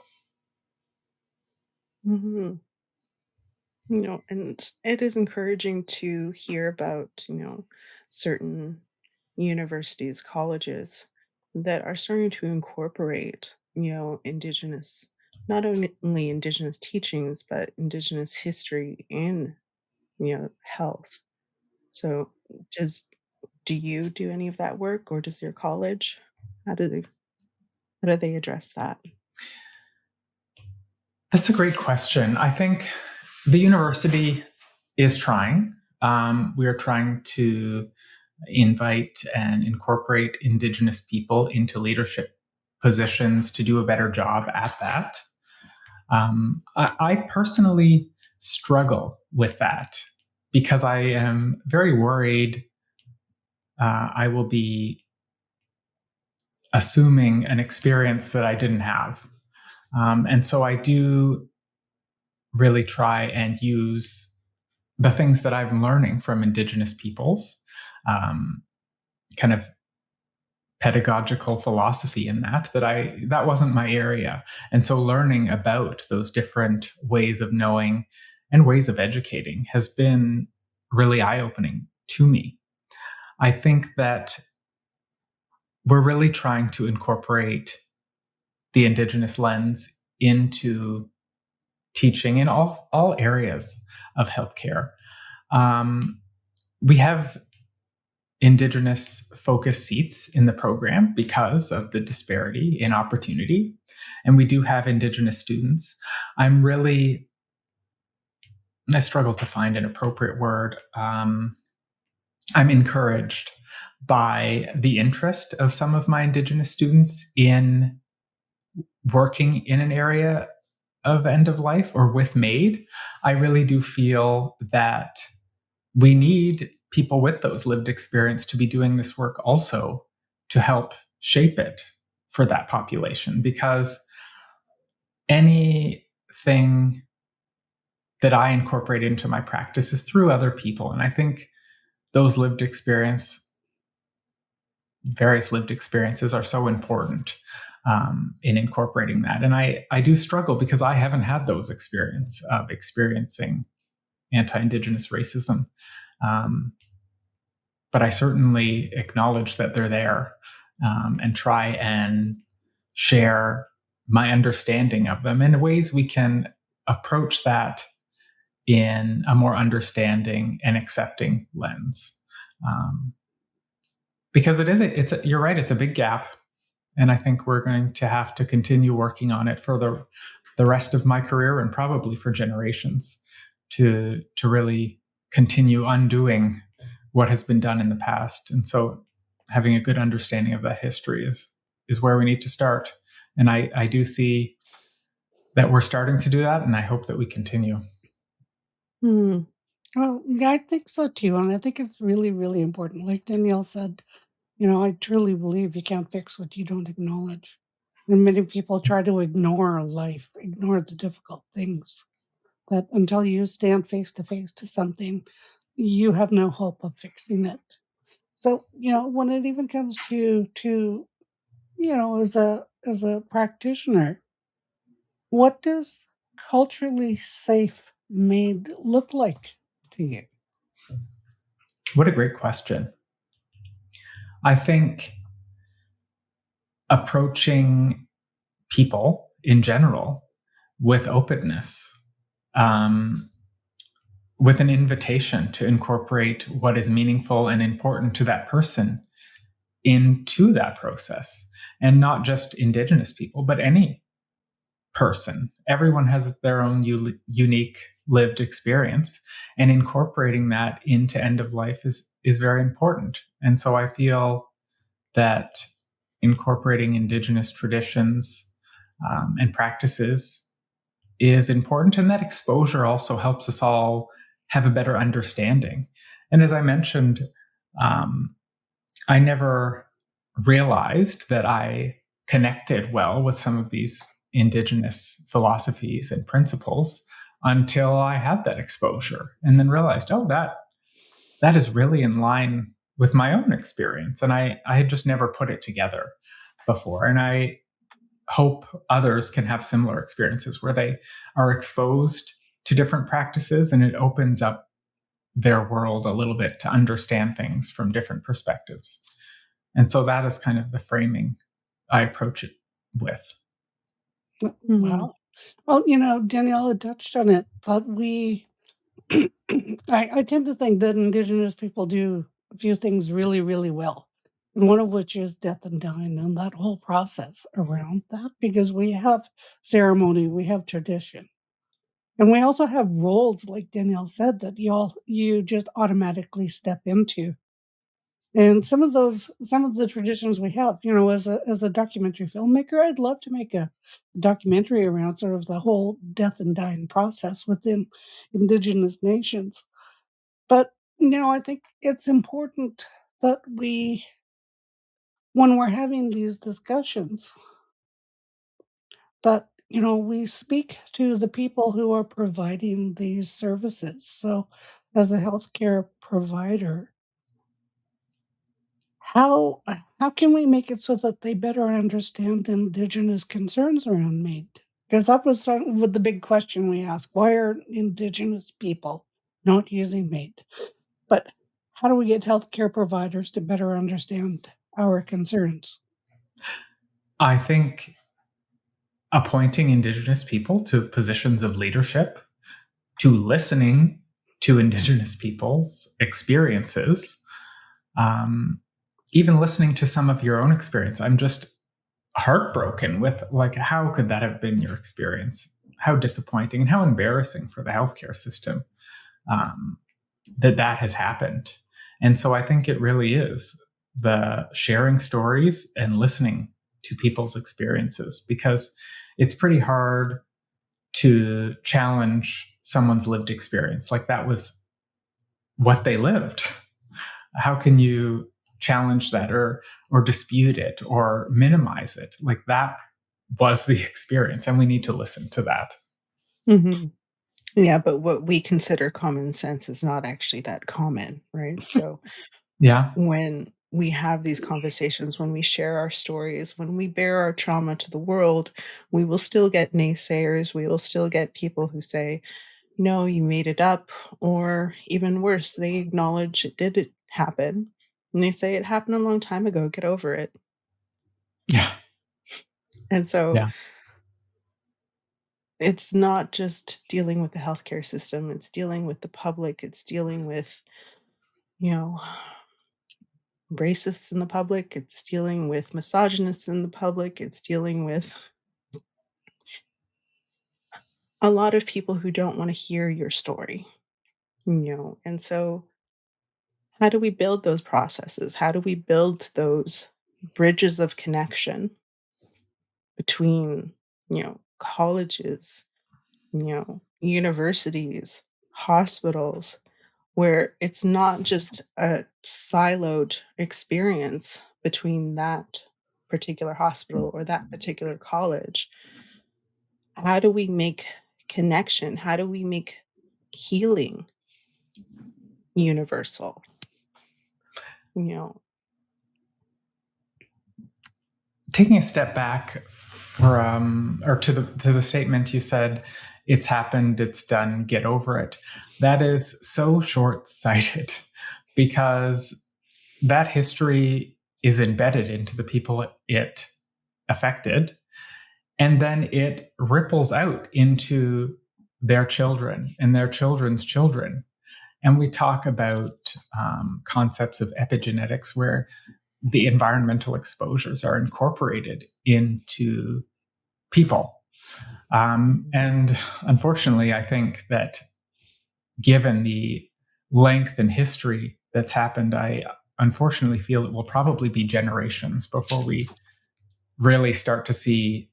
S2: Mm-hmm. And it is encouraging to hear about, certain universities, colleges that are starting to incorporate, Indigenous, not only Indigenous teachings, but Indigenous history in, health. So, does do you do any of that work, or does your college? How do they how do they address that?
S4: That's a great question. I think the university is trying. We are trying to invite and incorporate Indigenous people into leadership positions to do a better job at that. I personally struggle with that because I am very worried I will be assuming an experience that I didn't have. And so I do really try and use the things that I'm learning from Indigenous peoples, kind of pedagogical philosophy in that wasn't my area. And so learning about those different ways of knowing and ways of educating has been really eye-opening to me. I think that we're really trying to incorporate the Indigenous lens into teaching in all areas of healthcare. We have Indigenous focus seats in the program because of the disparity in opportunity. And we do have Indigenous students. I struggle to find an appropriate word. I'm encouraged by the interest of some of my Indigenous students in working in an area of end of life or with MAID. I really do feel that we need people with those lived experience to be doing this work also to help shape it for that population, because anything that I incorporate into my practice is through other people. And I think those various lived experiences are so important in incorporating that. And I do struggle because I haven't had those experiencing anti-Indigenous racism. But I certainly acknowledge that they're there and try and share my understanding of them in ways we can approach that in a more understanding and accepting lens. Because you're right, it's a big gap. And I think we're going to have to continue working on it for the rest of my career and probably for generations to really continue undoing what has been done in the past. And so having a good understanding of that history is where we need to start. And I do see that we're starting to do that, and I hope that we continue.
S3: Well, yeah, I think so too. And I think it's really, really important. Like Danielle said, I truly believe you can't fix what you don't acknowledge. And many people try to ignore life, ignore the difficult things. That until you stand face to face to something, you have no hope of fixing it. So, when it even comes to as a practitioner, what does culturally safe made look like to you?
S4: What a great question. I think approaching people in general with openness, with an invitation to incorporate what is meaningful and important to that person into that process. And not just Indigenous people, but any person. Everyone has their own unique lived experience, and incorporating that into end of life is very important. And so I feel that incorporating Indigenous traditions and practices is important, and that exposure also helps us all have a better understanding. And as I mentioned, I never realized that I connected well with some of these Indigenous philosophies and principles until I had that exposure, and then realized, oh, that is really in line with my own experience. And I had just never put it together before. And I hope others can have similar experiences where they are exposed to different practices, and it opens up their world a little bit to understand things from different perspectives. And so that is kind of the framing I approach it with.
S3: Wow. Well, Daniela touched on it, but I tend to think that Indigenous people do a few things really, really well. And one of which is death and dying and that whole process around that, because we have ceremony, we have tradition. And we also have roles, like Danielle said, that you just automatically step into. And some of the traditions we have, as a documentary filmmaker, I'd love to make a documentary around sort of the whole death and dying process within Indigenous nations. But, I think it's important that when we're having these discussions, that, we speak to the people who are providing these services. So, as a healthcare provider, how can we make it so that they better understand Indigenous concerns around MAID? Because that was sort of the big question we asked. Why are Indigenous people not using MAID? But how do we get healthcare providers to better understand our concerns?
S4: I think appointing Indigenous people to positions of leadership, to listening to Indigenous people's experiences, even listening to some of your own experience. I'm just heartbroken with, like, how could that have been your experience? How disappointing and how embarrassing for the healthcare system that has happened. And so I think it really is the sharing stories and listening to people's experiences, because it's pretty hard to challenge someone's lived experience. Like, that was what they lived. How can you challenge that or dispute it or minimize it? Like, that was the experience, and we need to listen to that.
S2: Mm-hmm. Yeah, but what we consider common sense is not actually that common, right? So
S4: Yeah.
S2: when we have these conversations, when we share our stories, when we bear our trauma to the world, we will still get naysayers. We will still get people who say, no, you made it up. Or even worse, they acknowledge it happen. And they say it happened a long time ago. Get over it.
S4: Yeah.
S2: And so
S4: Yeah.
S2: it's not just dealing with the healthcare system, it's dealing with the public, it's dealing with, you know, racists in the public, it's dealing with misogynists in the public, it's dealing with a lot of people who don't want to hear your story, And so how do we build those processes? How do we build those bridges of connection between, colleges, universities, hospitals, where it's not just a siloed experience between that particular hospital or that particular college. How do we make connection? How do we make healing universal? You know,
S4: Taking a step back from, or to the statement you said, it's happened, it's done, get over it. That is so short-sighted, because that history is embedded into the people it affected, and then it ripples out into their children and their children's children. And we talk about concepts of epigenetics, where the environmental exposures are incorporated into people. And unfortunately, I think that given the length and history that's happened, I unfortunately feel it will probably be generations before we really start to see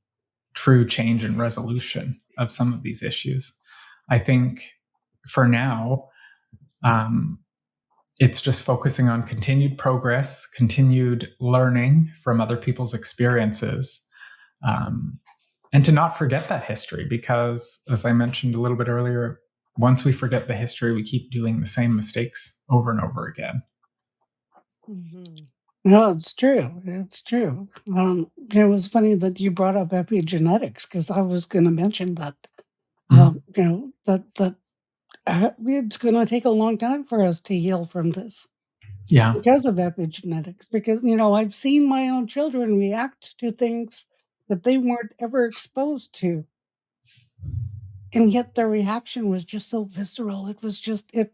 S4: true change and resolution of some of these issues. I think for now, it's just focusing on continued progress, continued learning from other people's experiences, and to not forget that history, because, as I mentioned a little bit earlier, once we forget the history, we keep doing the same mistakes over and over again.
S3: No, it's true. It's true. It was funny that you brought up epigenetics, because I was going to mention that That it's going to take a long time for us to heal from this
S4: Yeah.
S3: because of epigenetics. Because I've seen my own children react to things that they weren't ever exposed to, and yet their reaction was just so visceral. It was just it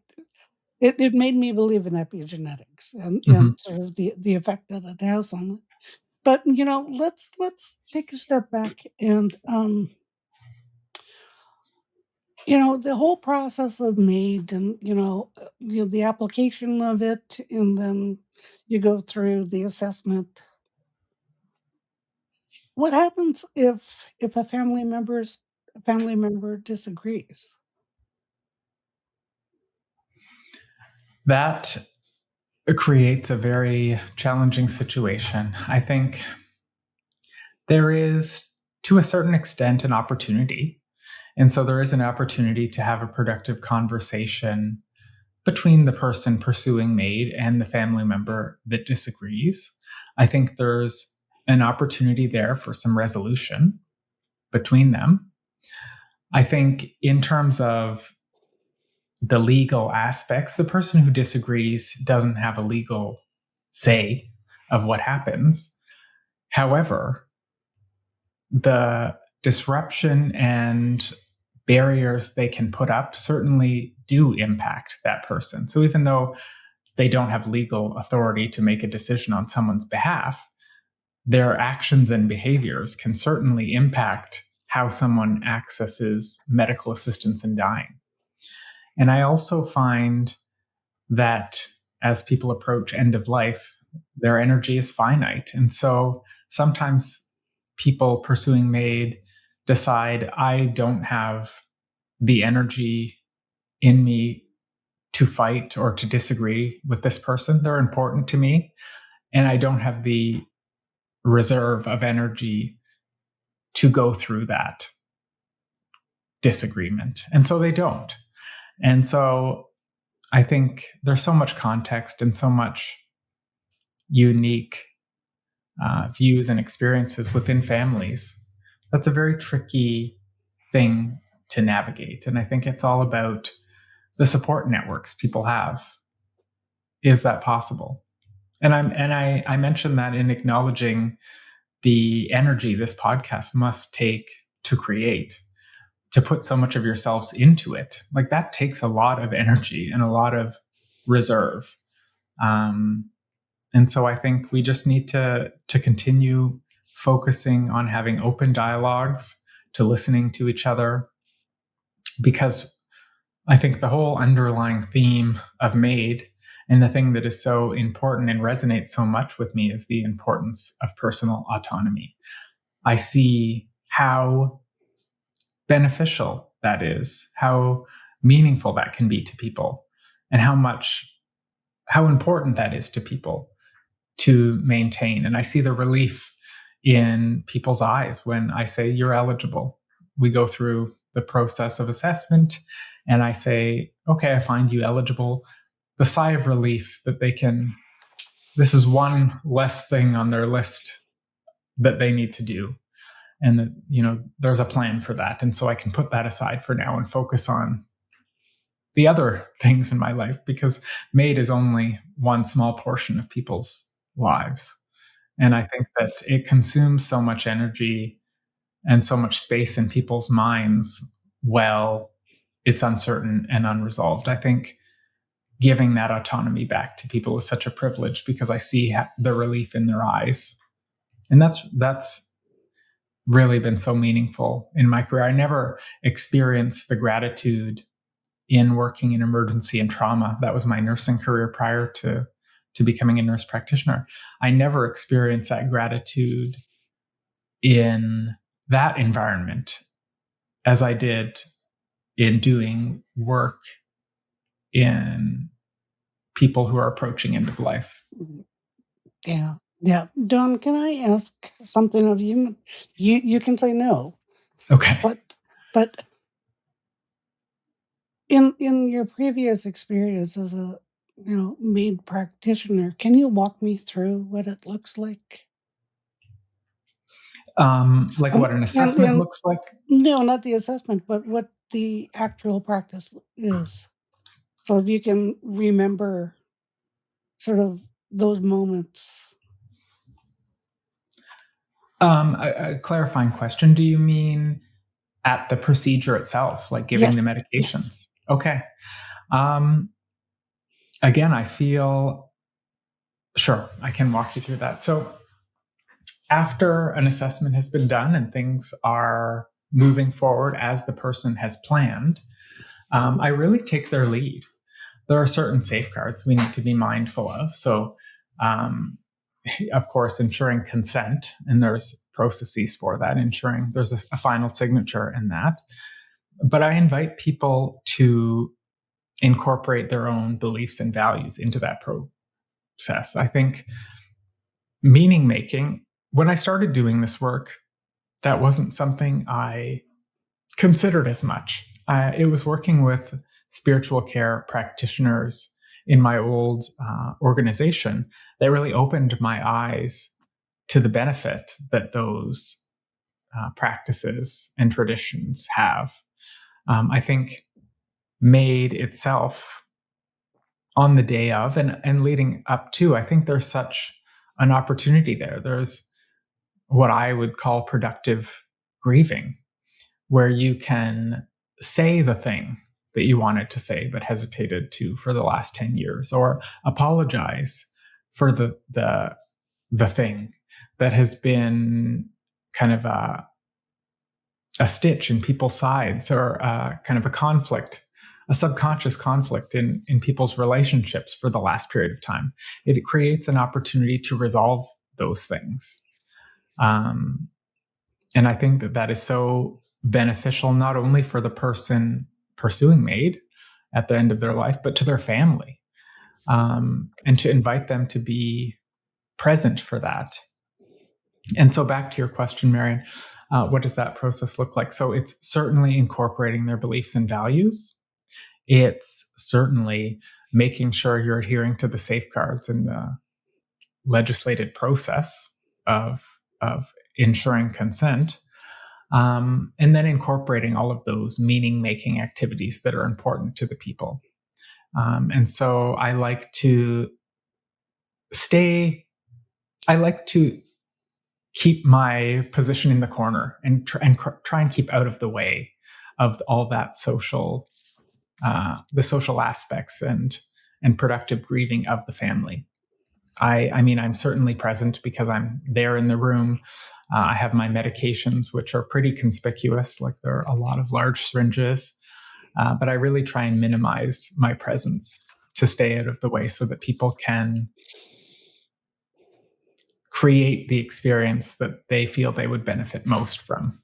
S3: made me believe in epigenetics
S4: Hmm.
S3: and sort of the effect that it has on it. But let's take a step back and the whole process of MAID and the application of it, and then you go through the assessment. What happens if a family member disagrees?
S4: That creates a very challenging situation. I think there is, to a certain extent, an opportunity. And so there is an opportunity to have a productive conversation between the person pursuing MAID and the family member that disagrees. I think there's an opportunity there for some resolution between them. I think in terms of the legal aspects, the person who disagrees doesn't have a legal say of what happens. However, the disruption and barriers they can put up certainly do impact that person. So even though they don't have legal authority to make a decision on someone's behalf, their actions and behaviors can certainly impact how someone accesses medical assistance in dying. And I also find that as people approach end of life, their energy is finite. And so sometimes people pursuing MAID decide, I don't have the energy in me to fight or to disagree with this person. They're important to me. And I don't have the reserve of energy to go through that disagreement. And so they don't. And so I think there's so much context and so much unique views and experiences within families. That's a very tricky thing to navigate. And I think it's all about the support networks people have. Is that possible? And I mentioned that in acknowledging the energy this podcast must take to create, to put so much of yourselves into it. Like that takes a lot of energy and a lot of reserve. And so I think we just need to continue focusing on having open dialogues, to listening to each other, because I think the whole underlying theme of MAID and the thing that is so important and resonates so much with me is the importance of personal autonomy. I see how beneficial that is, how meaningful that can be to people, and how important that is to people to maintain. And I see the relief in people's eyes when I say, you're eligible. We go through the process of assessment and I say, okay, I find you eligible. The sigh of relief that this is one less thing on their list that they need to do. And that, there's a plan for that. And so I can put that aside for now and focus on the other things in my life, because MAID is only one small portion of people's lives. And I think that it consumes so much energy and so much space in people's minds while it's uncertain and unresolved. I think giving that autonomy back to people is such a privilege, because I see the relief in their eyes. And that's really been so meaningful in my career. I never experienced the gratitude in working in emergency and trauma. That was my nursing career prior to becoming a nurse practitioner. I never experienced that gratitude in that environment as I did in doing work in people who are approaching end of life.
S3: Yeah. Yeah. Don, can I ask something of you? You can say no.
S4: Okay.
S3: But in your previous experience as a MAID practitioner, can you walk me through what it looks like?
S4: Like what an assessment
S3: and
S4: looks like?
S3: no, not the assessment, but the actual practice is. So if you can remember sort of those moments.
S4: A clarifying question. Do you mean at the procedure itself, like giving
S3: Yes.
S4: the medications? Yes. Okay. Again, I feel, sure, I can walk you through that. So after an assessment has been done and things are moving forward as the person has planned, I really take their lead. There are certain safeguards we need to be mindful of. So, of course, ensuring consent, and there's processes for that, ensuring there's a final signature in that. But I invite people to incorporate their own beliefs and values into that process. I think meaning making, when I started doing this work, that wasn't something I considered as much. It was working with spiritual care practitioners in my old organization that really opened my eyes to the benefit that those practices and traditions have. I think MAID itself, on the day of and leading up to, I think there's such an opportunity there. There's what I would call productive grieving, where you can say the thing that you wanted to say but hesitated to for the last 10 years, or apologize for the thing that has been kind of a stitch in people's sides, or kind of a conflict, a subconscious conflict in people's relationships for the last period of time. It creates an opportunity to resolve those things. And I think that is so beneficial, not only for the person pursuing MAID at the end of their life, but to their family, and to invite them to be present for that. And so back to your question, Marion, what does that process look like? So it's certainly incorporating their beliefs and values. It's certainly making sure you're adhering to the safeguards in the legislated process of ensuring consent. And then incorporating all of those meaning-making activities that are important to the people. And so I like to keep my position in the corner and try and keep out of the way of all that the social aspects and productive grieving of the family. I mean, I'm certainly present because I'm there in the room. I have my medications, which are pretty conspicuous, like there are a lot of large syringes, but I really try and minimize my presence to stay out of the way so that people can create the experience that they feel they would benefit most from.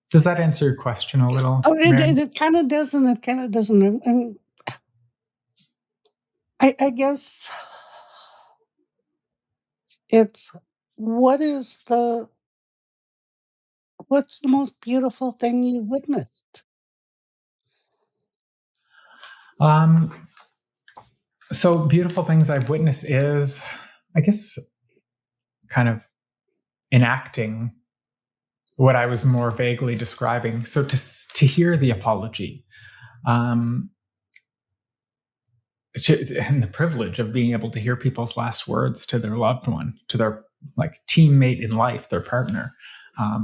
S4: Does that answer your question a little?
S3: Oh, it kind of does, and it kind of doesn't. I guess it's what's the most beautiful thing you've witnessed?
S4: So beautiful things I've witnessed is, I guess, kind of enacting what I was more vaguely describing. So to hear the apology, and the privilege of being able to hear people's last words to their loved one, to their teammate in life, their partner.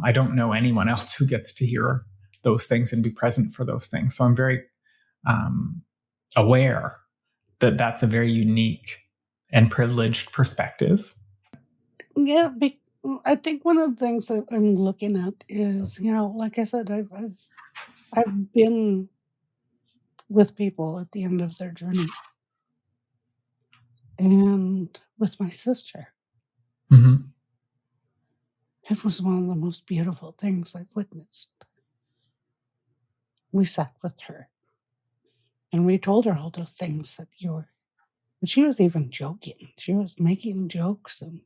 S4: I don't know anyone else who gets to hear those things and be present for those things. So I'm very aware that that's a very unique and privileged perspective.
S3: Yeah, I think one of the things that I'm looking at is, like I said, I've been with people at the end of their journey, and with my sister,
S4: Mm-hmm.
S3: it was one of the most beautiful things I've witnessed. We sat with her, and we told her all those things that and she was even joking. She was making jokes. And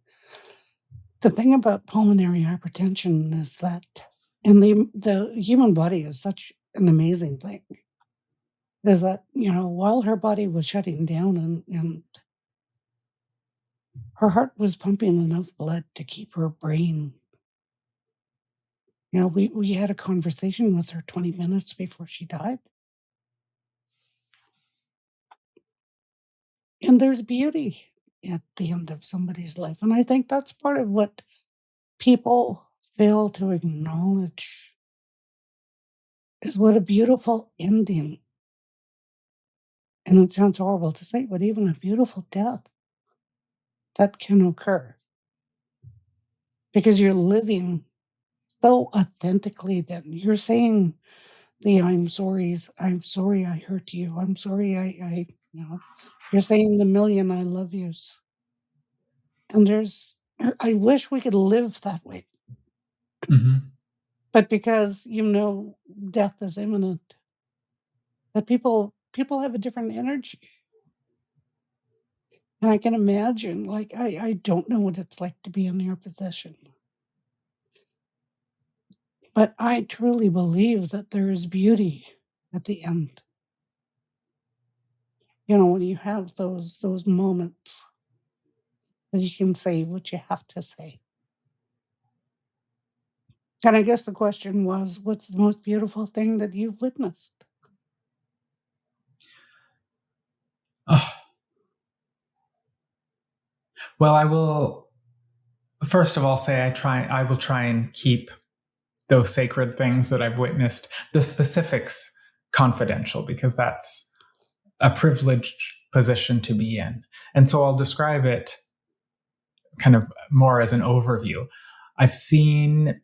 S3: the thing about pulmonary hypertension is that, and the human body is such an amazing thing, is that, while her body was shutting down and her heart was pumping enough blood to keep her brain You know, we had a conversation with her 20 minutes before she died. And there's beauty at the end of somebody's life. And I think that's part of what people fail to acknowledge is what a beautiful ending. And it sounds horrible to say, but even a beautiful death that can occur because you're living so authentically that you're saying the I'm sorry I hurt you. I'm sorry you're saying the million I love yous. And I wish we could live that way.
S4: Mm-hmm.
S3: But because death is imminent, that people have a different energy. And I can imagine, like, I don't know what it's like to be in your position. But I truly believe that there is beauty at the end. When you have those moments that you can say what you have to say. And I guess the question was, what's the most beautiful thing that you've witnessed?
S4: Well, I will first of all say I will try and keep those sacred things that I've witnessed, the specifics, confidential, because that's a privileged position to be in. And so I'll describe it kind of more as an overview. I've seen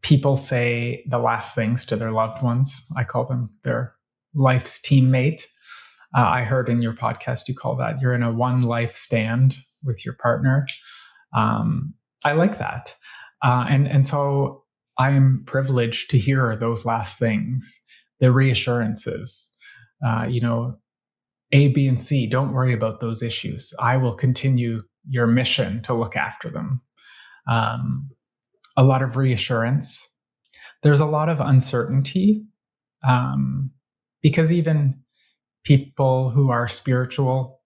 S4: people say the last things to their loved ones. I call them their life's teammate. I heard in your podcast you call that you're in a one life stand with your partner. I like that. And so I am privileged to hear those last things, the reassurances, A, B, and C, don't worry about those issues. I will continue your mission to look after them. A lot of reassurance. There's a lot of uncertainty because even people who are spiritual,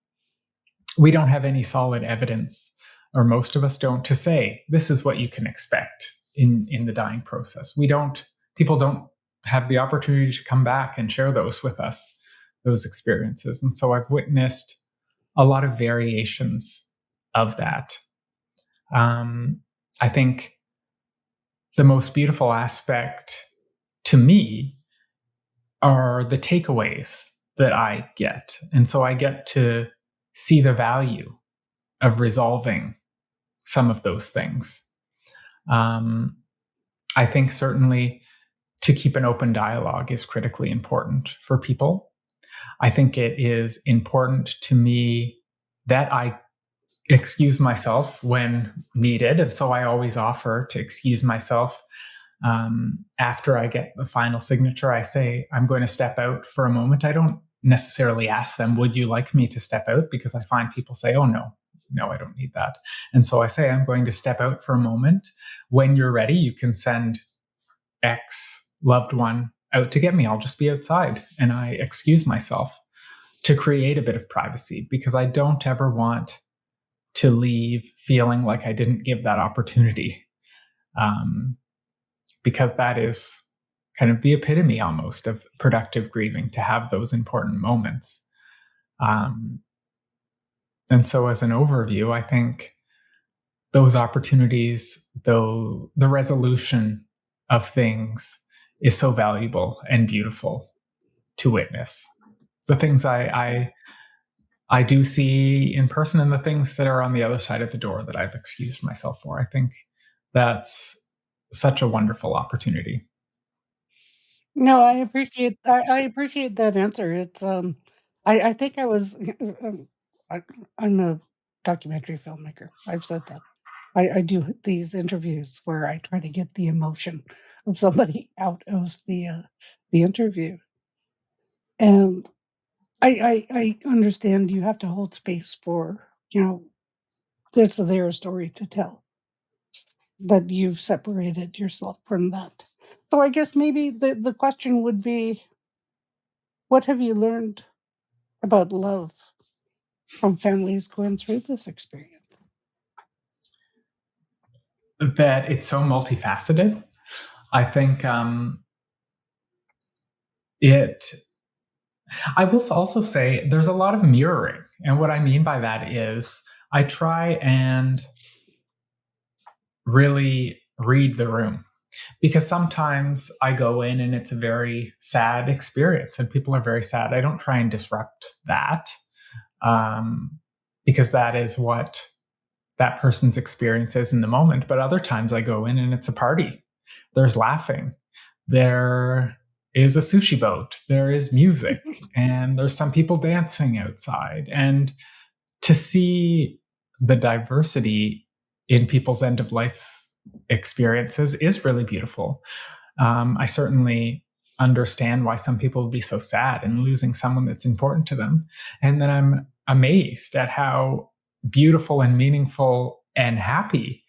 S4: we don't have any solid evidence, or most of us don't, to say this is what you can expect in the dying process. People don't have the opportunity to come back and share those with us, those experiences. And so I've witnessed a lot of variations of that. I think the most beautiful aspect to me are the takeaways that I get. And so I get to see the value of resolving some of those things. I think certainly to keep an open dialogue is critically important for people. I think it is important to me that I excuse myself when needed. And so I always offer to excuse myself. After I get the final signature, I say, I'm going to step out for a moment. I don't necessarily ask them, would you like me to step out? Because I find people say, oh, no, I don't need that. And so I say, I'm going to step out for a moment. When you're ready, you can send X loved one out to get me. I'll just be outside. And I excuse myself to create a bit of privacy because I don't ever want to leave feeling like I didn't give that opportunity. Because that is kind of the epitome almost of productive grieving, to have those important moments. And so as an overview, I think those opportunities, though the resolution of things is so valuable and beautiful to witness. The things I do see in person and the things that are on the other side of the door that I've excused myself for, I think that's such a wonderful opportunity.
S3: No, I appreciate that answer. It's I think I was I'm a documentary filmmaker. I've said that. I do these interviews where I try to get the emotion of somebody out of the interview. And I understand you have to hold space for, it's their story to tell. That you've separated yourself from that. So I guess maybe the question would be, what have you learned about love from families going through this experience?
S4: That it's so multifaceted. I think I will also say there's a lot of mirroring. And what I mean by that is I try and really read the room, because sometimes I go in and it's a very sad experience and people are very sad. I don't try and disrupt that, because that is what that person's experience is in the moment. But other times I go in and it's a party. There's laughing. There is a sushi boat. There is music. And there's some people dancing outside. And to see the diversity in people's end of life experiences is really beautiful. I certainly understand why some people would be so sad in losing someone that's important to them. And then I'm amazed at how beautiful and meaningful and happy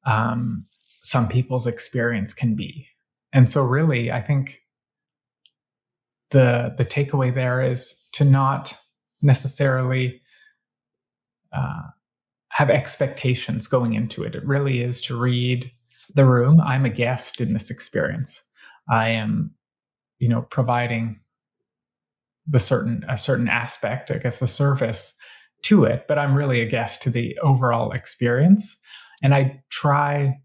S4: some people's experience can be. And so really, I think the takeaway there is to not necessarily have expectations going into it. It really is to read the room. I'm a guest in this experience. I am, providing a certain aspect, I guess, the service to it, but I'm really a guest to the overall experience. And I try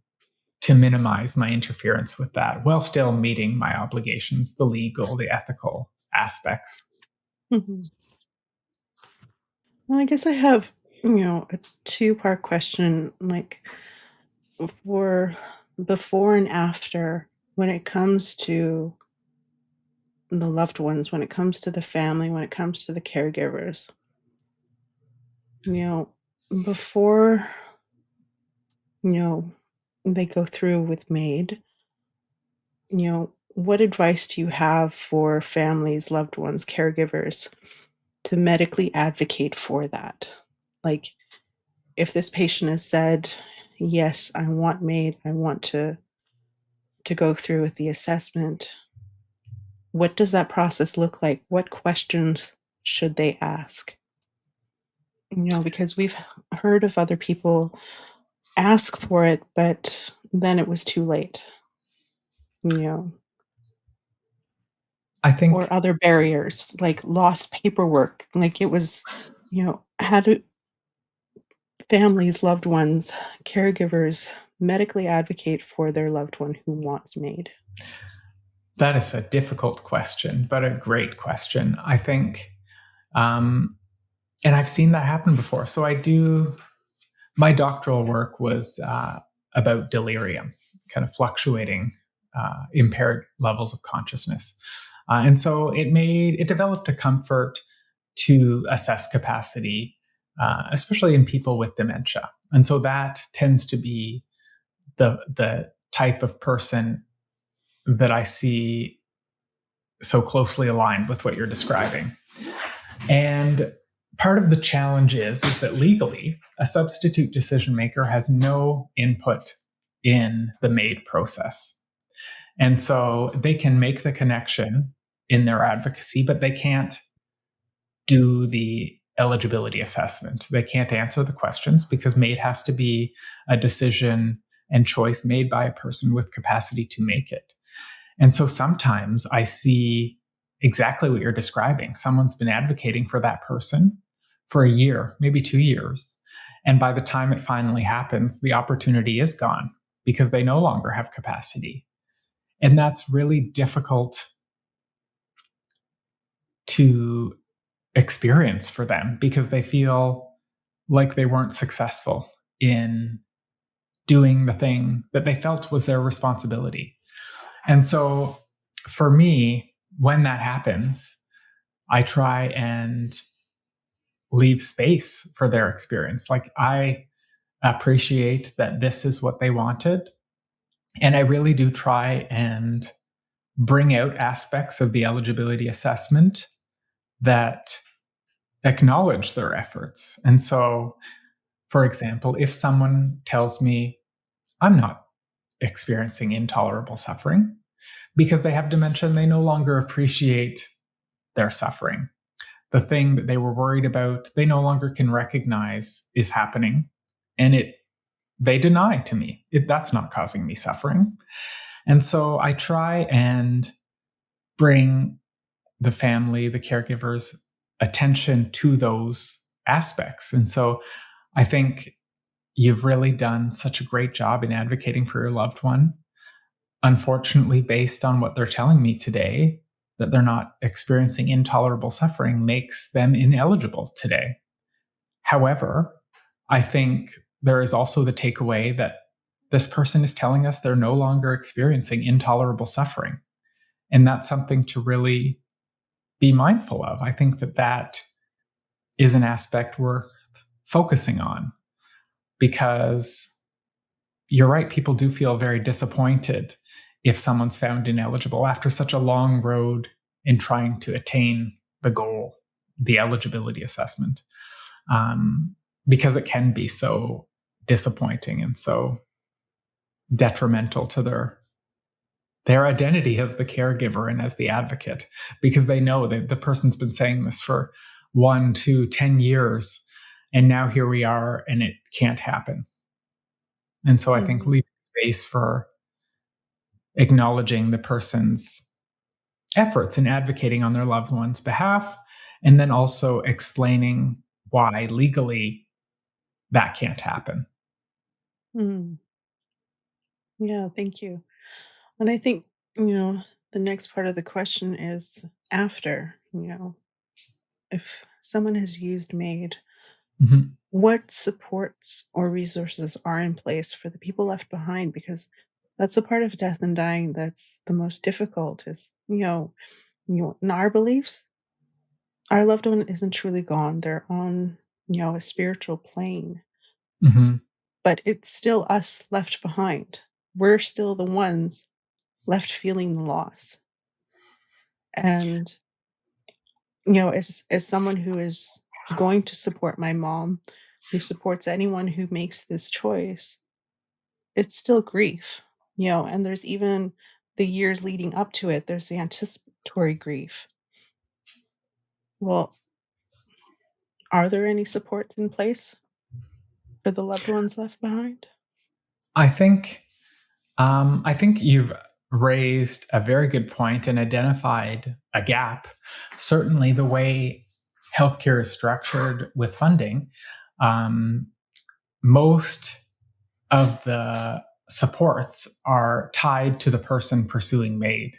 S4: to minimize my interference with that while still meeting my obligations, the legal, the ethical aspects.
S2: Mm-hmm. Well, I guess I have, a two-part question, like for before and after, when it comes to the loved ones, when it comes to the family, when it comes to the caregivers. Before, they go through with MAID, what advice do you have for families, loved ones, caregivers to medically advocate for that? Like, if this patient has said, yes, I want MAID, I want to go through with the assessment, what does that process look like? What questions should they ask? Because we've heard of other people ask for it, but then it was too late,
S4: I think,
S2: or other barriers like lost paperwork. Like it was, how do families, loved ones, caregivers medically advocate for their loved one who wants MAID?
S4: that is a difficult question, but a great question. I think, and I've seen that happen before. So my doctoral work was about delirium, kind of fluctuating, impaired levels of consciousness. And so it developed a comfort to assess capacity, especially in people with dementia. And so that tends to be the type of person that I see so closely aligned with what you're describing. And part of the challenge is that legally, a substitute decision maker has no input in the MAID process. And so they can make the connection in their advocacy, but they can't do the eligibility assessment. They can't answer the questions because MAID has to be a decision and choice made by a person with capacity to make it. And so sometimes I see exactly what you're describing. Someone's been advocating for that person for a year, maybe 2 years. And by the time it finally happens, the opportunity is gone because they no longer have capacity. And that's really difficult to experience for them because they feel like they weren't successful in doing the thing that they felt was their responsibility. And so for me, when that happens, I try and leave space for their experience. Like, I appreciate that this is what they wanted. And I really do try and bring out aspects of the eligibility assessment that acknowledge their efforts. And so, for example, if someone tells me, I'm not experiencing intolerable suffering, because they have dementia and they no longer appreciate their suffering. The thing that they were worried about, they no longer can recognize is happening. And they deny to me, that's not causing me suffering. And so I try and bring the family, the caregivers' attention to those aspects. And so I think you've really done such a great job in advocating for your loved one. Unfortunately, based on what they're telling me today, that they're not experiencing intolerable suffering makes them ineligible today. However, I think there is also the takeaway that this person is telling us they're no longer experiencing intolerable suffering. And that's something to really be mindful of. I think that that is an aspect worth focusing on, because you're right, people do feel very disappointed if someone's found ineligible after such a long road in trying to attain the goal, the eligibility assessment, because it can be so disappointing and so detrimental to their identity as the caregiver and as the advocate, because they know that the person's been saying this for 1, 2, 10 years, and now here we are and it can't happen. And so I think leaving space for acknowledging the person's efforts in advocating on their loved one's behalf, and then also explaining why legally that can't happen.
S2: Yeah, thank you. And I think, the next part of the question is after, if someone has used MAID,
S4: Mhm.
S2: what supports or resources are in place for the people left behind? Because that's a part of death and dying that's the most difficult is, in our beliefs, our loved one isn't truly gone. They're on, a spiritual plane,
S4: Mhm.
S2: but it's still us left behind. We're still the ones left feeling the loss. And, as someone who is going to support my mom, who supports anyone who makes this choice, it's still grief, and there's even the years leading up to it, there's the anticipatory grief. Well, are there any supports in place for the loved ones left behind?
S4: I think you've raised a very good point and identified a gap. Certainly, the way healthcare is structured with funding, most of the supports are tied to the person pursuing MAID.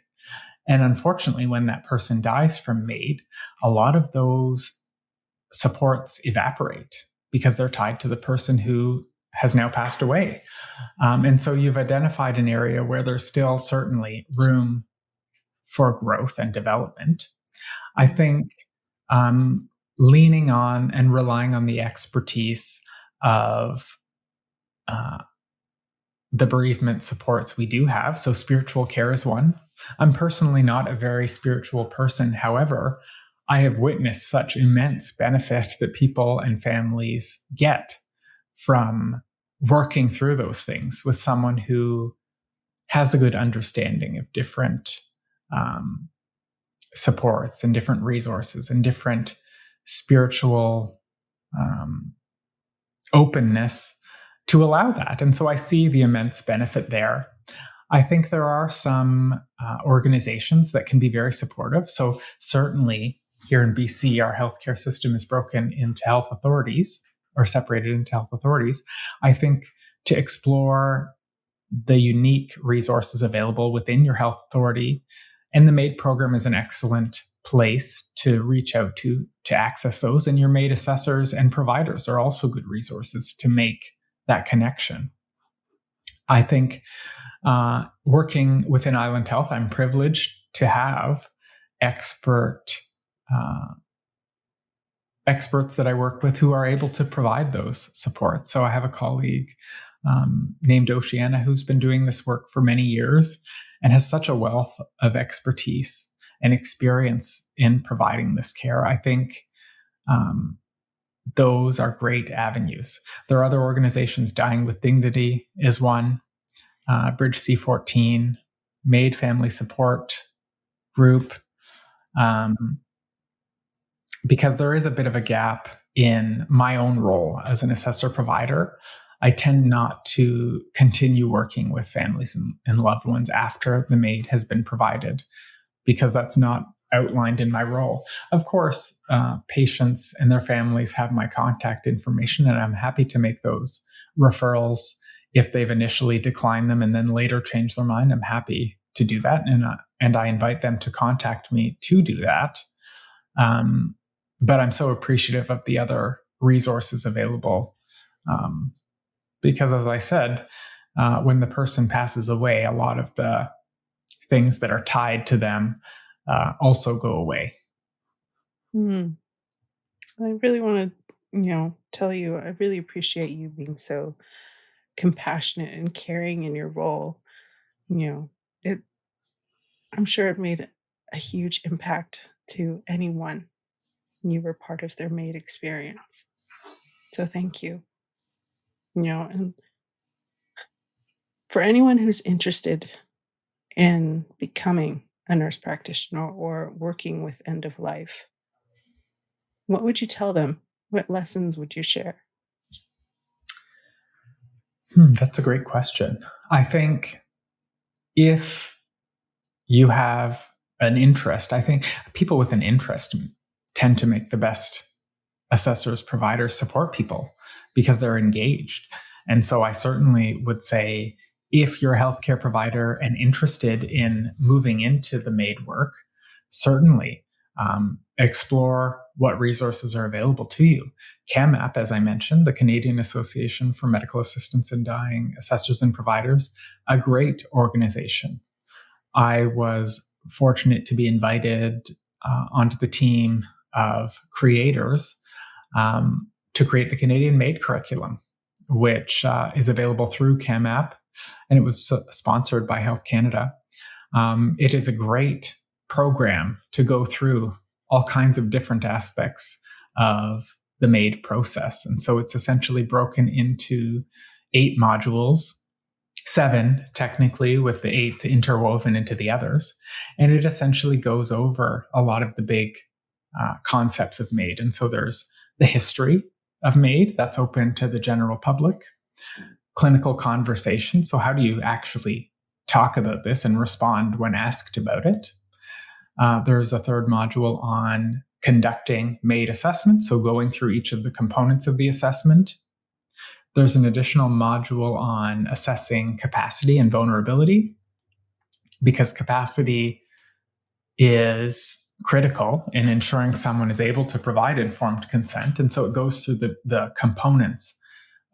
S4: And unfortunately, when that person dies from MAID, a lot of those supports evaporate because they're tied to the person who has now passed away. And so you've identified an area where there's still certainly room for growth and development. I think leaning on and relying on the expertise of the bereavement supports we do have. So spiritual care is one. I'm personally not a very spiritual person. However, I have witnessed such immense benefit that people and families get from working through those things with someone who has a good understanding of different supports and different resources and different spiritual openness to allow that. And so I see the immense benefit there. I think there are some organizations that can be very supportive. So certainly here in BC, our healthcare system is broken into health authorities or separated into health authorities. I think to explore the unique resources available within your health authority, and the MAID program is an excellent place to reach out to access those. And your MAID assessors and providers are also good resources to make that connection. I think working within Island Health, I'm privileged to have experts that I work with who are able to provide those supports. So I have a colleague named Oceana who's been doing this work for many years and has such a wealth of expertise and experience in providing this care. I think those are great avenues. There are other organizations. Dying with Dignity is one. Bridge C14, MAID Family Support Group, because there is a bit of a gap in my own role as an assessor provider. I tend not to continue working with families and loved ones after the MAID has been provided, because that's not outlined in my role. Of course, patients and their families have my contact information, and I'm happy to make those referrals if they've initially declined them and then later changed their mind. I'm happy to do that, and I invite them to contact me to do that. But I'm so appreciative of the other resources available, because, as I said, when the person passes away, a lot of the things that are tied to them also go away.
S2: I really want to, tell you, I really appreciate you being so compassionate and caring in your role. It I'm sure it made a huge impact to anyone you were part of their MAID experience. So thank you. And for anyone who's interested in becoming a nurse practitioner or working with end of life, what would you tell them? What lessons would you share?
S4: That's a great question. I think if you have an interest, I think people with an interest tend to make the best assessors, providers, support people, because they're engaged. And so I certainly would say, if you're a healthcare provider and interested in moving into the MAID work, certainly explore what resources are available to you. CAMAP, as I mentioned, the Canadian Association for Medical Assistants in Dying, Assessors and Providers, a great organization. I was fortunate to be invited onto the team of creators to create the Canadian MAID curriculum, which is available through CAMAP, and it was sponsored by Health Canada. It is a great program to go through all kinds of different aspects of the MAID process. And so it's essentially broken into 8 modules, 7 technically, with the 8th interwoven into the others. And it essentially goes over a lot of the big concepts of MAID. And so there's the history of MAID, that's open to the general public. Clinical conversation, so how do you actually talk about this and respond when asked about it? There's a 3rd module on conducting MAID assessment, so going through each of the components of the assessment. There's an additional module on assessing capacity and vulnerability, because capacity is critical in ensuring someone is able to provide informed consent. And so it goes through the components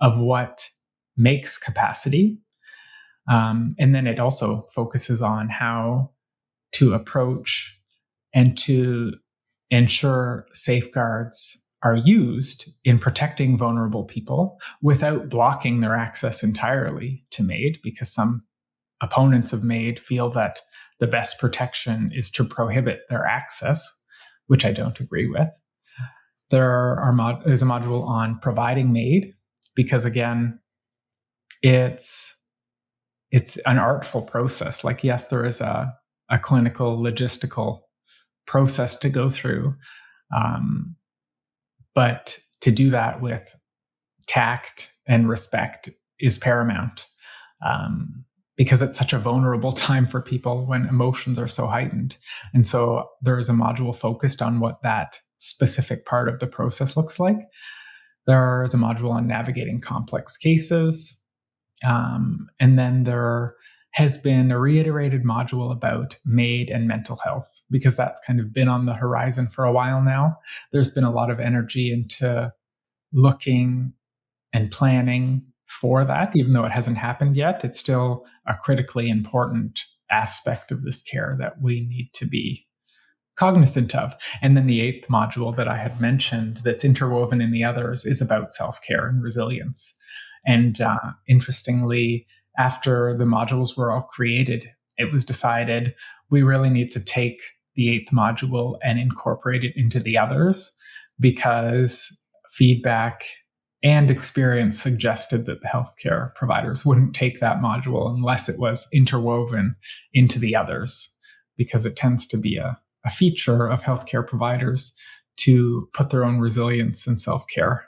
S4: of what makes capacity. And then it also focuses on how to approach and to ensure safeguards are used in protecting vulnerable people without blocking their access entirely to MAID, because some opponents of MAID feel that the best protection is to prohibit their access, which I don't agree with. There's a module on providing MAID, because again, it's an artful process. Like, yes, there is a clinical logistical process to go through, but to do that with tact and respect is paramount, because it's such a vulnerable time for people when emotions are so heightened. And so there is a module focused on what that specific part of the process looks like. There is a module on navigating complex cases. And then there has been a reiterated module about MAID and mental health, because that's kind of been on the horizon for a while now. There's been a lot of energy into looking and planning for that, even though it hasn't happened yet. It's still a critically important aspect of this care that we need to be cognizant of. And then the 8th module that I had mentioned that's interwoven in the others is about self-care and resilience. And interestingly, after the modules were all created, it was decided we really need to take the 8th module and incorporate it into the others, because feedback and experience suggested that the healthcare providers wouldn't take that module unless it was interwoven into the others, because it tends to be a feature of healthcare providers to put their own resilience and self-care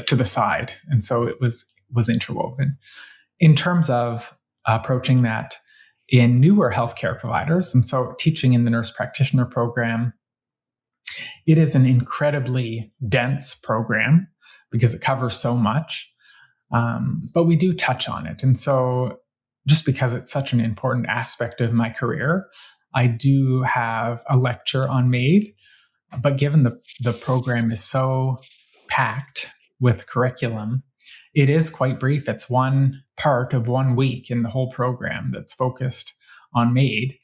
S4: to the side. And so it was interwoven. In terms of approaching that in newer healthcare providers, and so teaching in the nurse practitioner program, it is an incredibly dense program because it covers so much, but we do touch on it. And so just because it's such an important aspect of my career, I do have a lecture on MAID, but given the program is so packed with curriculum, it is quite brief. It's one part of 1 week in the whole program that's focused on MAID.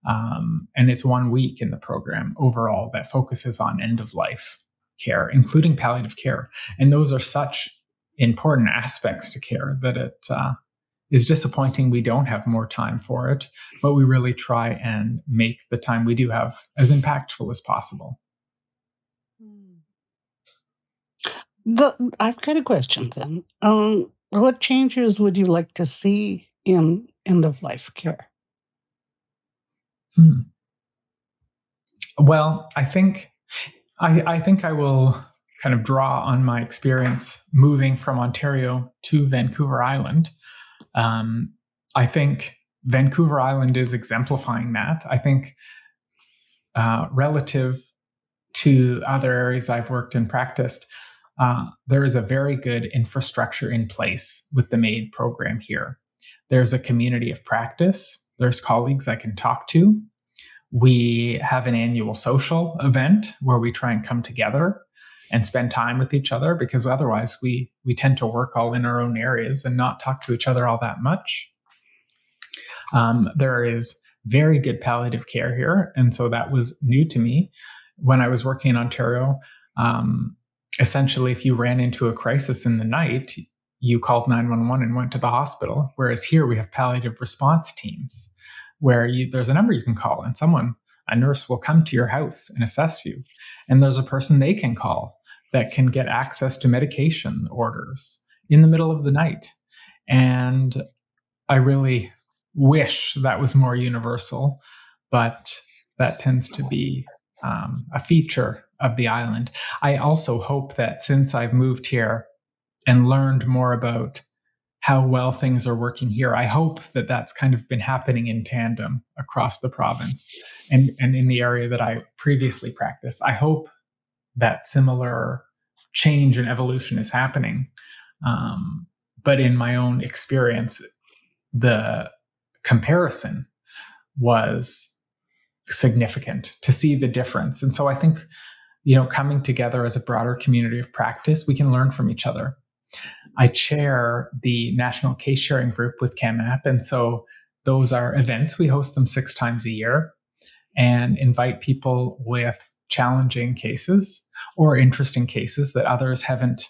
S4: And it's 1 week in the program overall that focuses on end-of-life care, including palliative care. And those are such important aspects to care that it is disappointing we don't have more time for it, but we really try and make the time we do have as impactful as possible.
S3: I've got a question then. What changes would you like to see in end-of-life care?
S4: Well, I think I will kind of draw on my experience moving from Ontario to Vancouver Island. I think Vancouver Island is exemplifying that. I think relative to other areas I've worked and practiced, there is a very good infrastructure in place with the MAID program here. There's a community of practice. There's colleagues I can talk to. We have an annual social event where we try and come together and spend time with each other, because otherwise we tend to work all in our own areas and not talk to each other all that much. There is very good palliative care here. And so that was new to me. When I was working in Ontario, essentially, if you ran into a crisis in the night, you called 911 and went to the hospital. Whereas here we have palliative response teams where there's a number you can call and a nurse will come to your house and assess you. And there's a person they can call that can get access to medication orders in the middle of the night. And I really wish that was more universal, but that tends to be a feature of the island. I also hope that since I've moved here and learned more about how well things are working here, I hope that that's kind of been happening in tandem across the province and in the area that I previously practiced. I hope that similar change and evolution is happening. But in my own experience, the comparison was significant to see the difference. And so I think, coming together as a broader community of practice, we can learn from each other. I chair the National Case Sharing Group with CAMAP. And so those are events. We host them 6 times a year and invite people with challenging cases or interesting cases that others haven't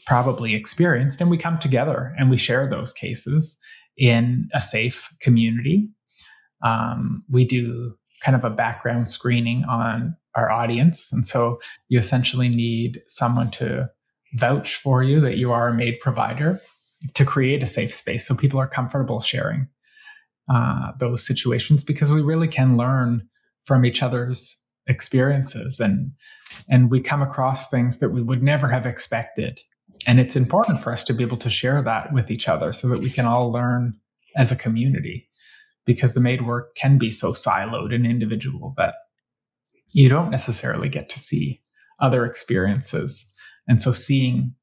S4: probably experienced. And we come together and we share those cases in a safe community. We do kind of a background screening on our audience. And so you essentially need someone to vouch for you that you are a MAID provider to create a safe space so people are comfortable sharing those situations, because we really can learn from each other's experiences and we come across things that we would never have expected. And it's important for us to be able to share that with each other so that we can all learn as a community, because the MAID work can be so siloed and individual that you don't necessarily get to see other experiences. And so seeing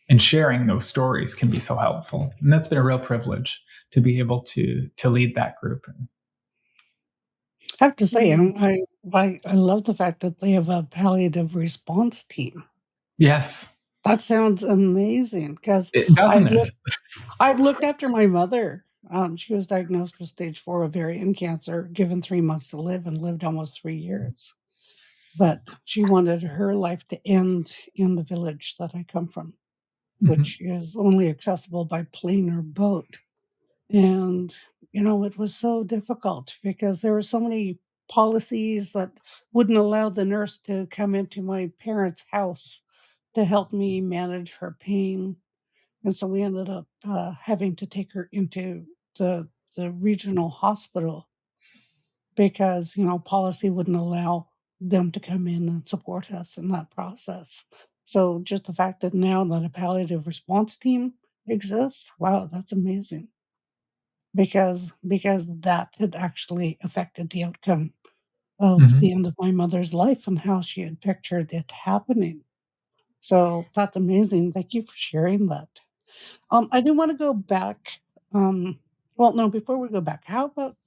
S4: and sharing those stories can be so helpful. And that's been a real privilege to be able to lead that group.
S3: I have to say, I love the fact that they have a palliative response team.
S4: Yes.
S3: That sounds amazing, because
S4: Doesn't it?
S3: I'd looked after my mother. She was diagnosed with stage 4 ovarian cancer, given 3 months to live, and lived almost 3 years. But she wanted her life to end in the village that I come from, which is only accessible by plane or boat. And, it was so difficult because there were so many policies that wouldn't allow the nurse to come into my parents' house to help me manage her pain. And so we ended up having to take her into the regional hospital because, policy wouldn't allow them to come in and support us in that process. So just the fact that now that a palliative response team exists, wow, that's amazing. Because that had actually affected the outcome of
S4: Mhm.
S3: the end of my mother's life and how she had pictured it happening. So that's amazing. Thank you for sharing that. I do want to go back. Well, no, before we go back, how about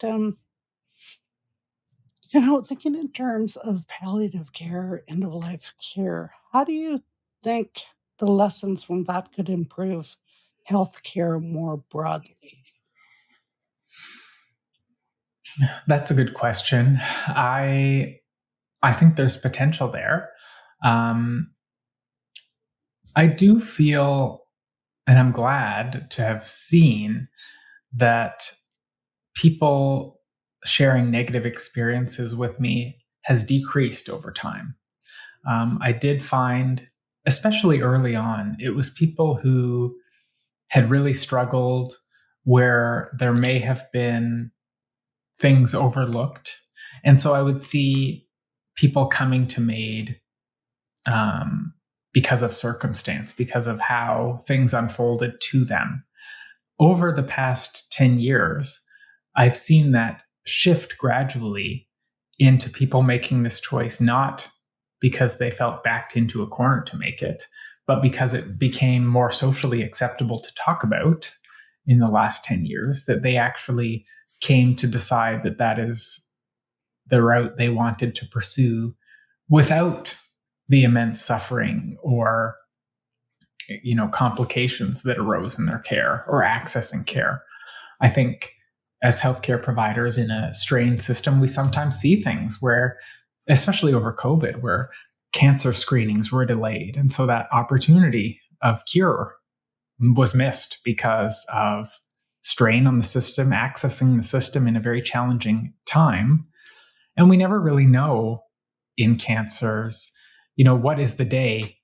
S3: thinking in terms of palliative care, end of life care? How do you think the lessons from that could improve healthcare more broadly?
S4: That's a good question. I think there's potential there. Um, I do feel, and I'm glad to have seen that people sharing negative experiences with me has decreased over time. I did find, especially early on, it was people who had really struggled where there may have been things overlooked. And so I would see people coming to MAID because of circumstance, because of how things unfolded to them. Over the past 10 years, I've seen that shift gradually into people making this choice, not because they felt backed into a corner to make it, but because it became more socially acceptable to talk about in the last 10 years, that they actually came to decide that that is the route they wanted to pursue without the immense suffering or complications that arose in their care or accessing care. I think as healthcare providers in a strained system, we sometimes see things where, especially over COVID, where cancer screenings were delayed. And so that opportunity of cure was missed because of strain on the system, accessing the system in a very challenging time. And we never really know in cancers, what is the day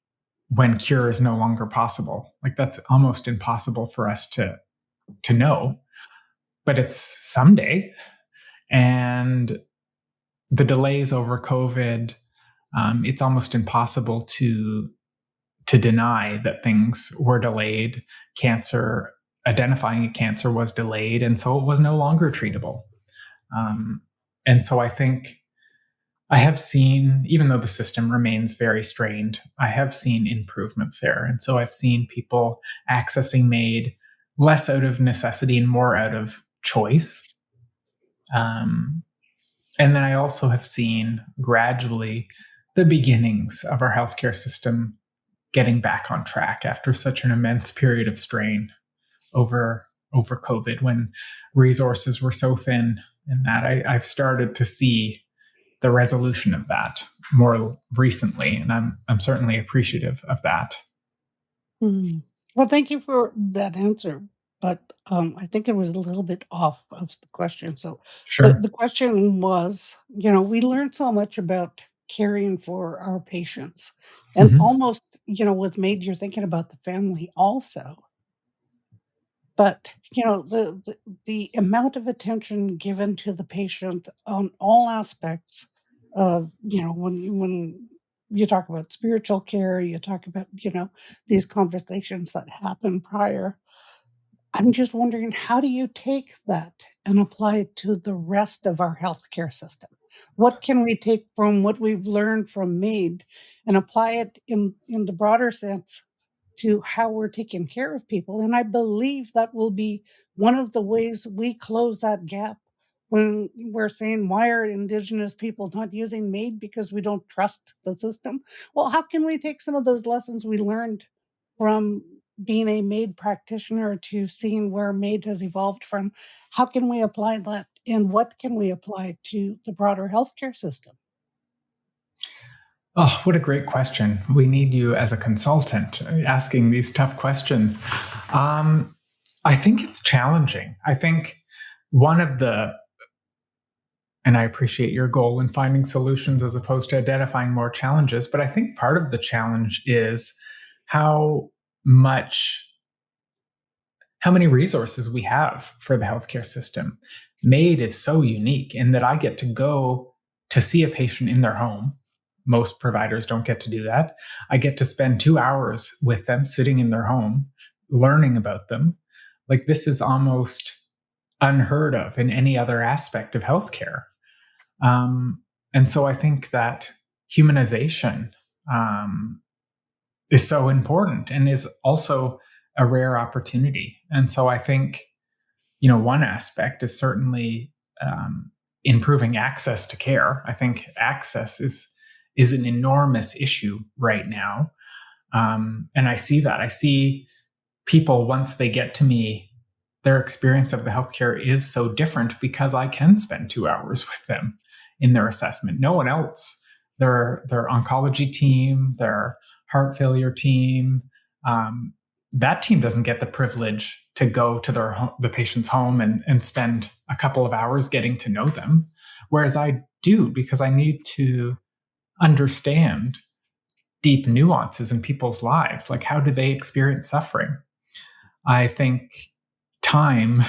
S4: when cure is no longer possible? Like that's almost impossible for us to know, but it's someday. And the delays over COVID, it's almost impossible to deny that things were delayed. Identifying a cancer was delayed, and so it was no longer treatable. And so I think I have seen, even though the system remains very strained, I have seen improvements there. And so I've seen people accessing MAID less out of necessity and more out of choice. And then I also have seen gradually the beginnings of our healthcare system getting back on track after such an immense period of strain over COVID, when resources were so thin, and that I've started to see the resolution of that more recently, and I'm certainly appreciative of that.
S3: Hmm. Well, thank you for that answer, but I think it was a little bit off of the question. So
S4: Sure.
S3: the question was, we learned so much about caring for our patients, and
S4: Mm-hmm.
S3: almost, with MAID, you're thinking about the family also. But, the amount of attention given to the patient on all aspects of, when you talk about spiritual care, you talk about, these conversations that happen prior. I'm just wondering, how do you take that and apply it to the rest of our healthcare system? What can we take from what we've learned from MAID and apply it in the broader sense to how we're taking care of people? And I believe that will be one of the ways we close that gap when we're saying, why are Indigenous people not using MAID? Because we don't trust the system. Well, how can we take some of those lessons we learned from being a MAID practitioner to seeing where MAID has evolved from? How can we apply that? And what can we apply to the broader healthcare system?
S4: Oh, what a great question. We need you as a consultant asking these tough questions. I think it's challenging. I think one of the, and I appreciate your goal in finding solutions as opposed to identifying more challenges, but I think part of the challenge is how many resources we have for the healthcare system. MAID is so unique in that I get to go to see a patient in their home most providers don't get to do that. I get to spend 2 hours with them sitting in their home, learning about them. Like, this is almost unheard of in any other aspect of healthcare. And so I think that humanization is so important and is also a rare opportunity. And so I think, one aspect is certainly improving access to care. I think access is an enormous issue right now. And I see that. I see people, once they get to me, their experience of the healthcare is so different because I can spend 2 hours with them in their assessment. No one else, their oncology team, their heart failure team, that team doesn't get the privilege to go to the patient's home and spend a couple of hours getting to know them. Whereas I do, because I need to understand deep nuances in people's lives. Like, how do they experience suffering? I think time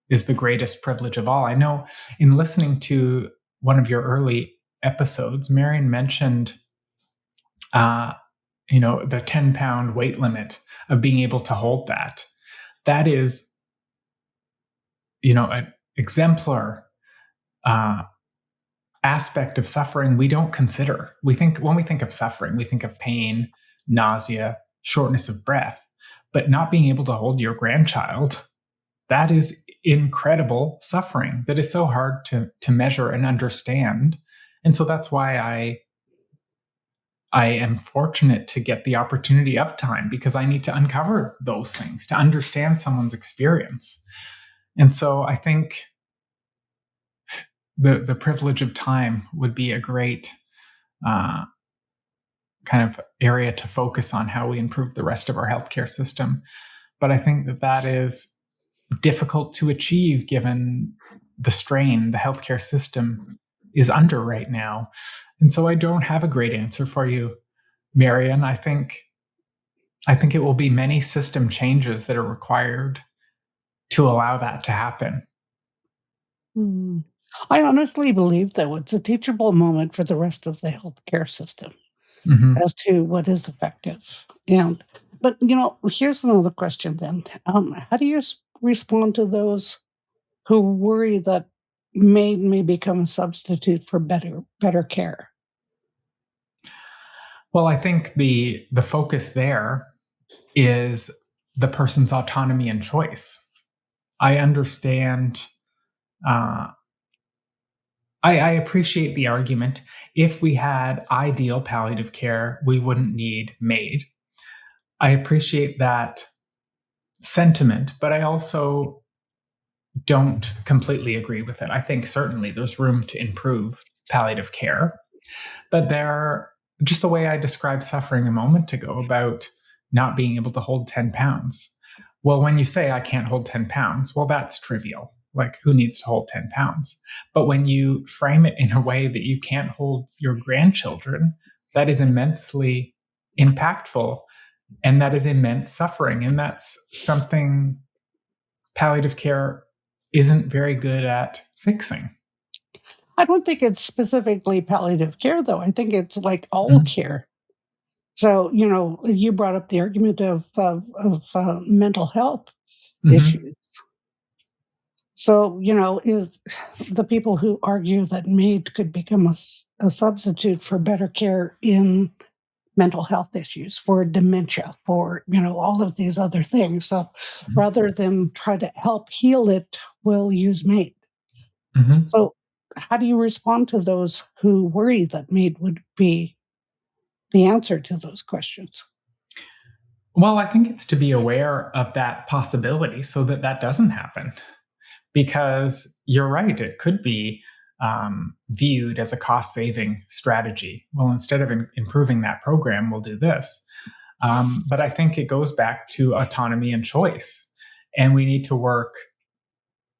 S4: is the greatest privilege of all. I know in listening to one of your early episodes, Marion mentioned, the 10-pound weight limit of being able to hold that. That is, an exemplar aspect of suffering we don't consider. When we think of suffering, we think of pain, nausea, shortness of breath, but not being able to hold your grandchild, that is incredible suffering that is so hard to measure and understand. And so that's why I am fortunate to get the opportunity of time, because I need to uncover those things to understand someone's experience. And so I think the privilege of time would be a great kind of area to focus on how we improve the rest of our healthcare system. But I think that is difficult to achieve given the strain the healthcare system is under right now. And so I don't have a great answer for you, Marion. I think it will be many system changes that are required to allow that to happen.
S3: I honestly believe, though, it's a teachable moment for the rest of the healthcare system as to what is effective. But here's another question then. How do you respond to those who worry that MAID may become a substitute for better care?
S4: Well, I think the focus there is the person's autonomy and choice. I understand. I appreciate the argument. If we had ideal palliative care, we wouldn't need MAID. I appreciate that sentiment, but I also don't completely agree with it. I think certainly there's room to improve palliative care, but just the way I described suffering a moment ago about not being able to hold 10 pounds. Well, when you say I can't hold 10 pounds, well, that's trivial. Like, who needs to hold 10 pounds? But when you frame it in a way that you can't hold your grandchildren, that is immensely impactful, and that is immense suffering. And that's something palliative care isn't very good at fixing.
S3: I don't think it's specifically palliative care, though. I think it's like all care. So, you brought up the argument of mental health issues. So, is the people who argue that MAID could become a substitute for better care in mental health issues, for dementia, for, all of these other things. So rather than try to help heal it, we'll use MAID. So how do you respond to those who worry that MAID would be the answer to those questions?
S4: Well, I think it's to be aware of that possibility so that doesn't happen. Because you're right, it could be viewed as a cost-saving strategy. Well, instead of improving that program, we'll do this. But I think it goes back to autonomy and choice. And we need to work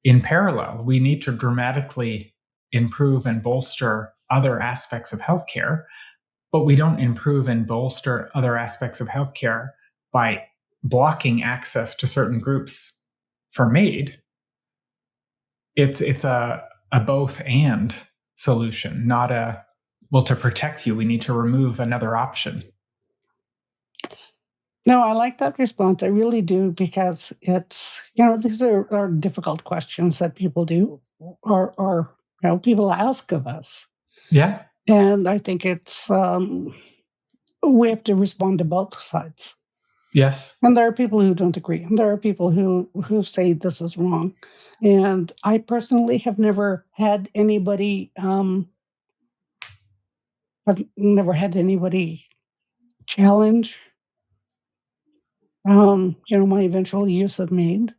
S4: in parallel. We need to dramatically improve and bolster other aspects of healthcare, but we don't improve and bolster other aspects of healthcare by blocking access to certain groups for MAID. It's a both and solution, not a well, to protect you, we need to remove another option.
S3: No, I like that response. I really do, because it's, these are difficult questions that people do, or people ask of us.
S4: Yeah.
S3: And I think it's, we have to respond to both sides.
S4: Yes.
S3: And there are people who don't agree, and there are people who say this is wrong. And I personally have never had anybody, challenge, my eventual use of MAID.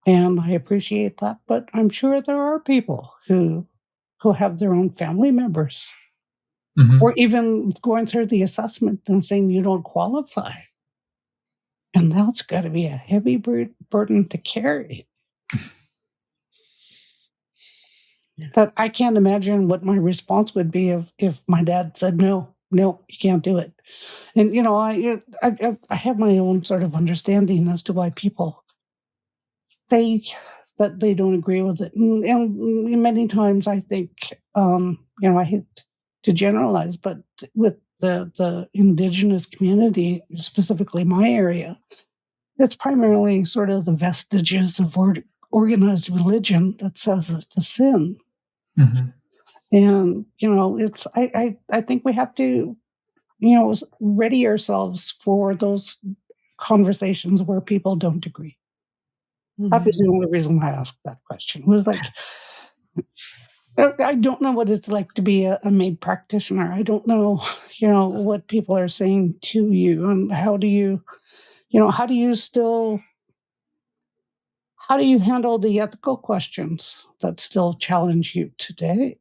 S3: And I appreciate that, but I'm sure there are people who have their own family members,
S4: Mm-hmm.
S3: or even going through the assessment and saying you don't qualify. And that's got to be a heavy burden to carry. That I can't imagine what my response would be if my dad said, no, you can't do it. And, I have my own sort of understanding as to why people say that they don't agree with it. And many times I think, I hate to generalize, but with the Indigenous community, specifically my area, it's primarily sort of the vestiges of organized religion that says it's a sin.
S4: Mm-hmm.
S3: And, it's, I think we have to, ready ourselves for those conversations where people don't agree. That was the only reason I asked that question. It was like, I don't know what it's like to be a MAID practitioner. I don't know, what people are saying to you, and how do you handle the ethical questions that still challenge you today?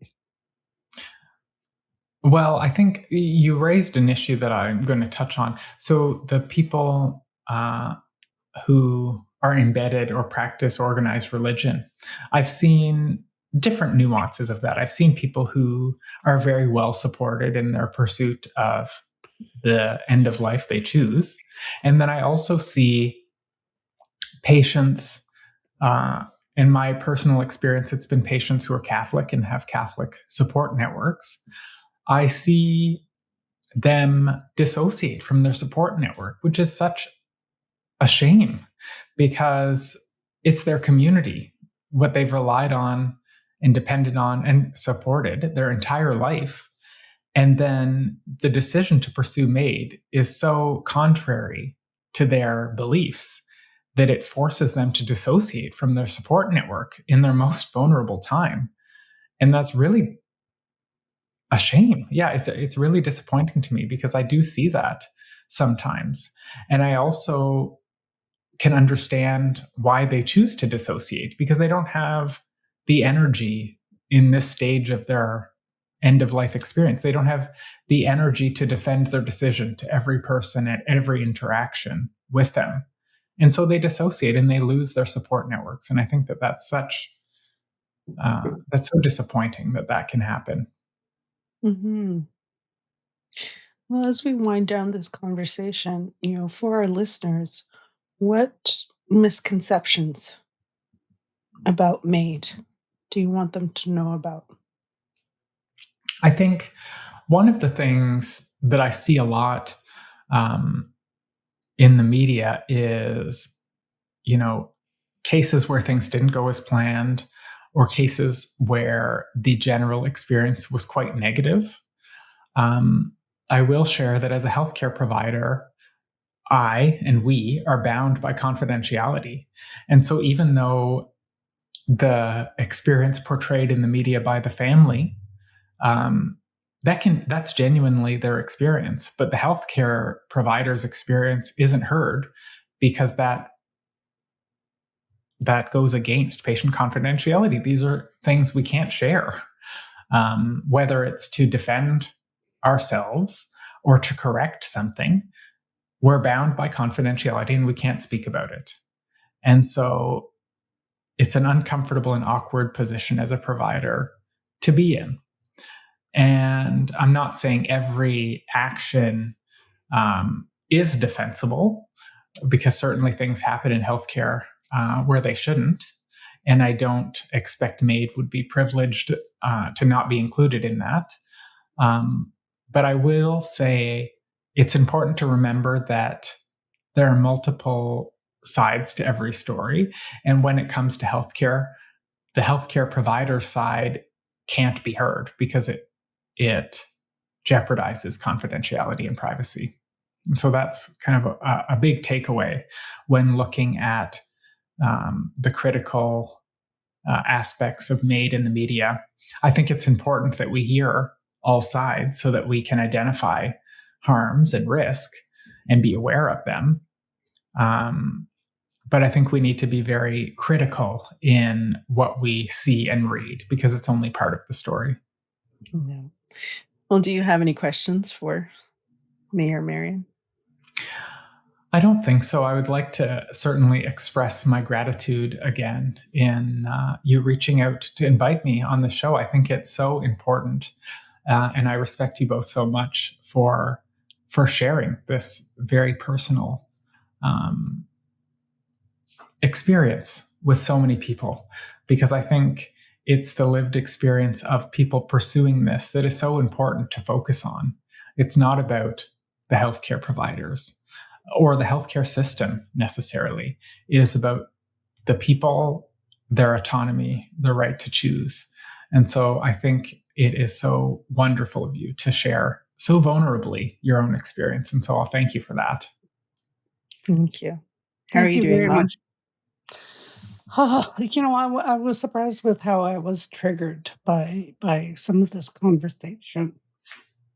S4: Well, I think you raised an issue that I'm going to touch on. So the people who are embedded or practice organized religion, I've seen different nuances of that. I've seen people who are very well supported in their pursuit of the end of life they choose. And then I also see patients, in my personal experience, it's been patients who are Catholic and have Catholic support networks. I see them dissociate from their support network, which is such a shame, because it's their community, what they've relied on and depended on and supported their entire life. And then the decision to pursue MAID is so contrary to their beliefs that it forces them to dissociate from their support network in their most vulnerable time. And that's really a shame. Yeah, it's really disappointing to me, because I do see that sometimes. And I also can understand why they choose to dissociate, because they don't have the energy in this stage of their end of life experience. They don't have the energy to defend their decision to every person at every interaction with them. And so they dissociate and they lose their support networks. And I think that that's so disappointing that can happen.
S2: Mm-hmm. Well, as we wind down this conversation, for our listeners, what misconceptions about MAID do you want them to know about?
S4: I think one of the things that I see a lot in the media is, cases where things didn't go as planned, or cases where the general experience was quite negative. I will share that as a healthcare provider, I and we are bound by confidentiality. And so even though the experience portrayed in the media by the family, that's genuinely their experience, but the healthcare provider's experience isn't heard, because that goes against patient confidentiality. These are things we can't share, whether it's to defend ourselves or to correct something. We're bound by confidentiality and we can't speak about it. And so it's an uncomfortable and awkward position as a provider to be in. And I'm not saying every action is defensible, because certainly things happen in healthcare where they shouldn't. And I don't expect MAID would be privileged to not be included in that. But I will say it's important to remember that there are multiple sides to every story. And when it comes to healthcare, the healthcare provider side can't be heard because it jeopardizes confidentiality and privacy. And so that's kind of a big takeaway when looking at the critical aspects of MAID in the media. I think it's important that we hear all sides so that we can identify harms and risk and be aware of them. But I think we need to be very critical in what we see and read because it's only part of the story.
S2: Yeah. Well, do you have any questions for me or Marion?
S4: I don't think so. I would like to certainly express my gratitude again in you reaching out to invite me on the show. I think it's so important, and I respect you both so much for sharing this very personal experience with so many people, because I think it's the lived experience of people pursuing this that is so important to focus on. It's not about the healthcare providers or the healthcare system necessarily. It is about the people, their autonomy, the right to choose. And so I think it is so wonderful of you to share so vulnerably your own experience. And so I'll thank you for that.
S2: Thank you. How are
S3: Thank
S2: you
S3: you
S2: doing,
S3: very
S2: Mom?
S3: much. I was surprised with how I was triggered by some of this conversation.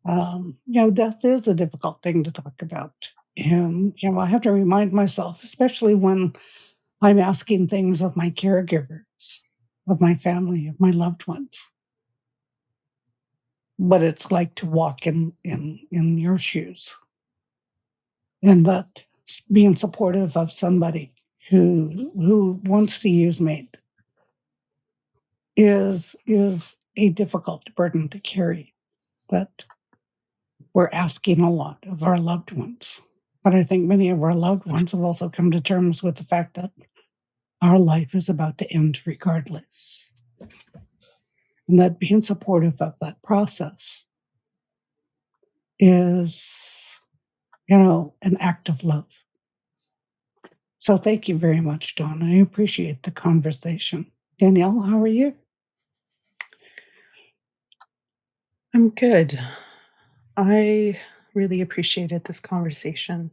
S3: Death is a difficult thing to talk about. And, I have to remind myself, especially when I'm asking things of my caregivers, of my family, of my loved ones, what it's like to walk in your shoes. And that being supportive of somebody who wants to use MAID is a difficult burden to carry. But we're asking a lot of our loved ones. But I think many of our loved ones have also come to terms with the fact that our life is about to end regardless. And that being supportive of that process is, an act of love. So thank you very much, Dawn. I appreciate the conversation. Danielle, how are you?
S2: I'm good. I really appreciated this conversation.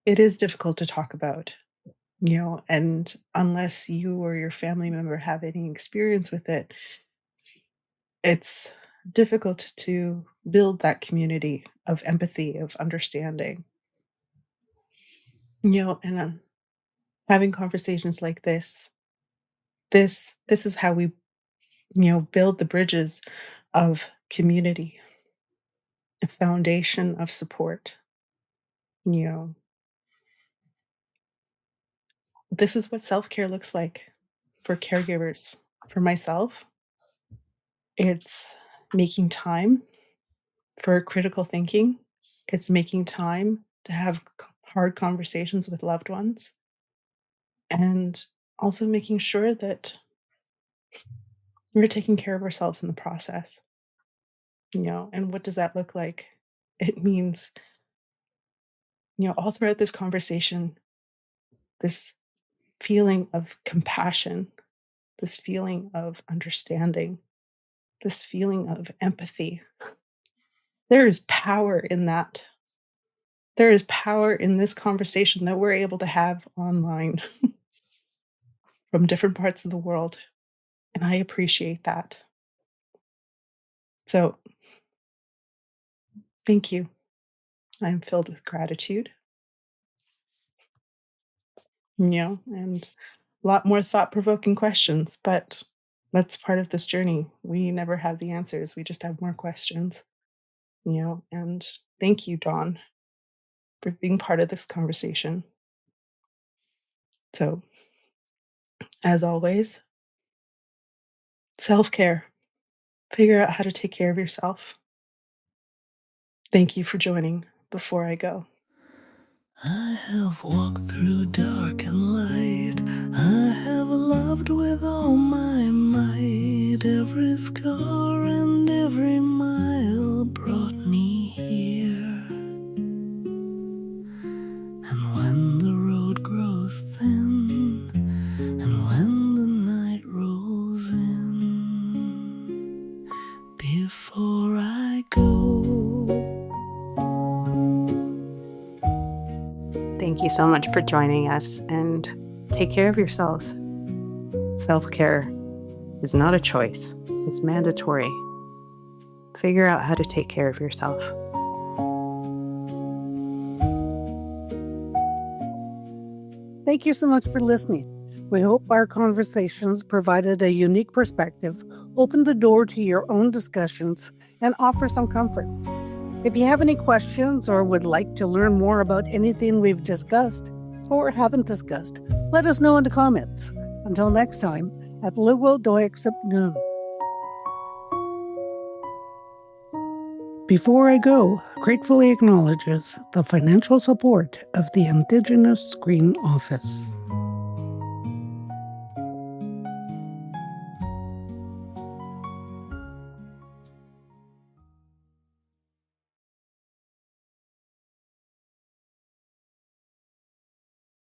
S2: It is difficult to talk about, and unless you or your family member have any experience with it, it's difficult to build that community of empathy, of understanding. And having conversations like this is how we, build the bridges of community, a foundation of support. You know, this is what self-care looks like for caregivers. For myself, it's making time for critical thinking. It's making time to have hard conversations with loved ones, and also making sure that we're taking care of ourselves in the process. And what does that look like? It means, all throughout this conversation, this feeling of compassion, this feeling of understanding, this feeling of empathy. There is power in that. There is power in this conversation that we're able to have online from different parts of the world. And I appreciate that. So thank you. I'm filled with gratitude, and a lot more thought provoking questions, but that's part of this journey. We never have the answers, we just have more questions, and thank you, Dawn, for being part of this conversation. So, as always, self care. Figure out how to take care of yourself. Thank you for joining Before I Go.
S5: I have walked through dark and light. I have loved with all my might. Every scar and every mile brought me here. And when the road grows thin, and when the night rolls in, before I go.
S2: Thank you so much for joining us, and take care of yourselves. Self-care is not a choice, it's mandatory. Figure out how to take care of yourself.
S3: Thank you so much for listening. We hope our conversations provided a unique perspective, opened the door to your own discussions, and offer some comfort. If you have any questions or would like to learn more about anything we've discussed or haven't discussed, let us know in the comments. Until next time, at Lugo Doexip Noon. Before I go, gratefully acknowledges the financial support of the Indigenous Screen Office.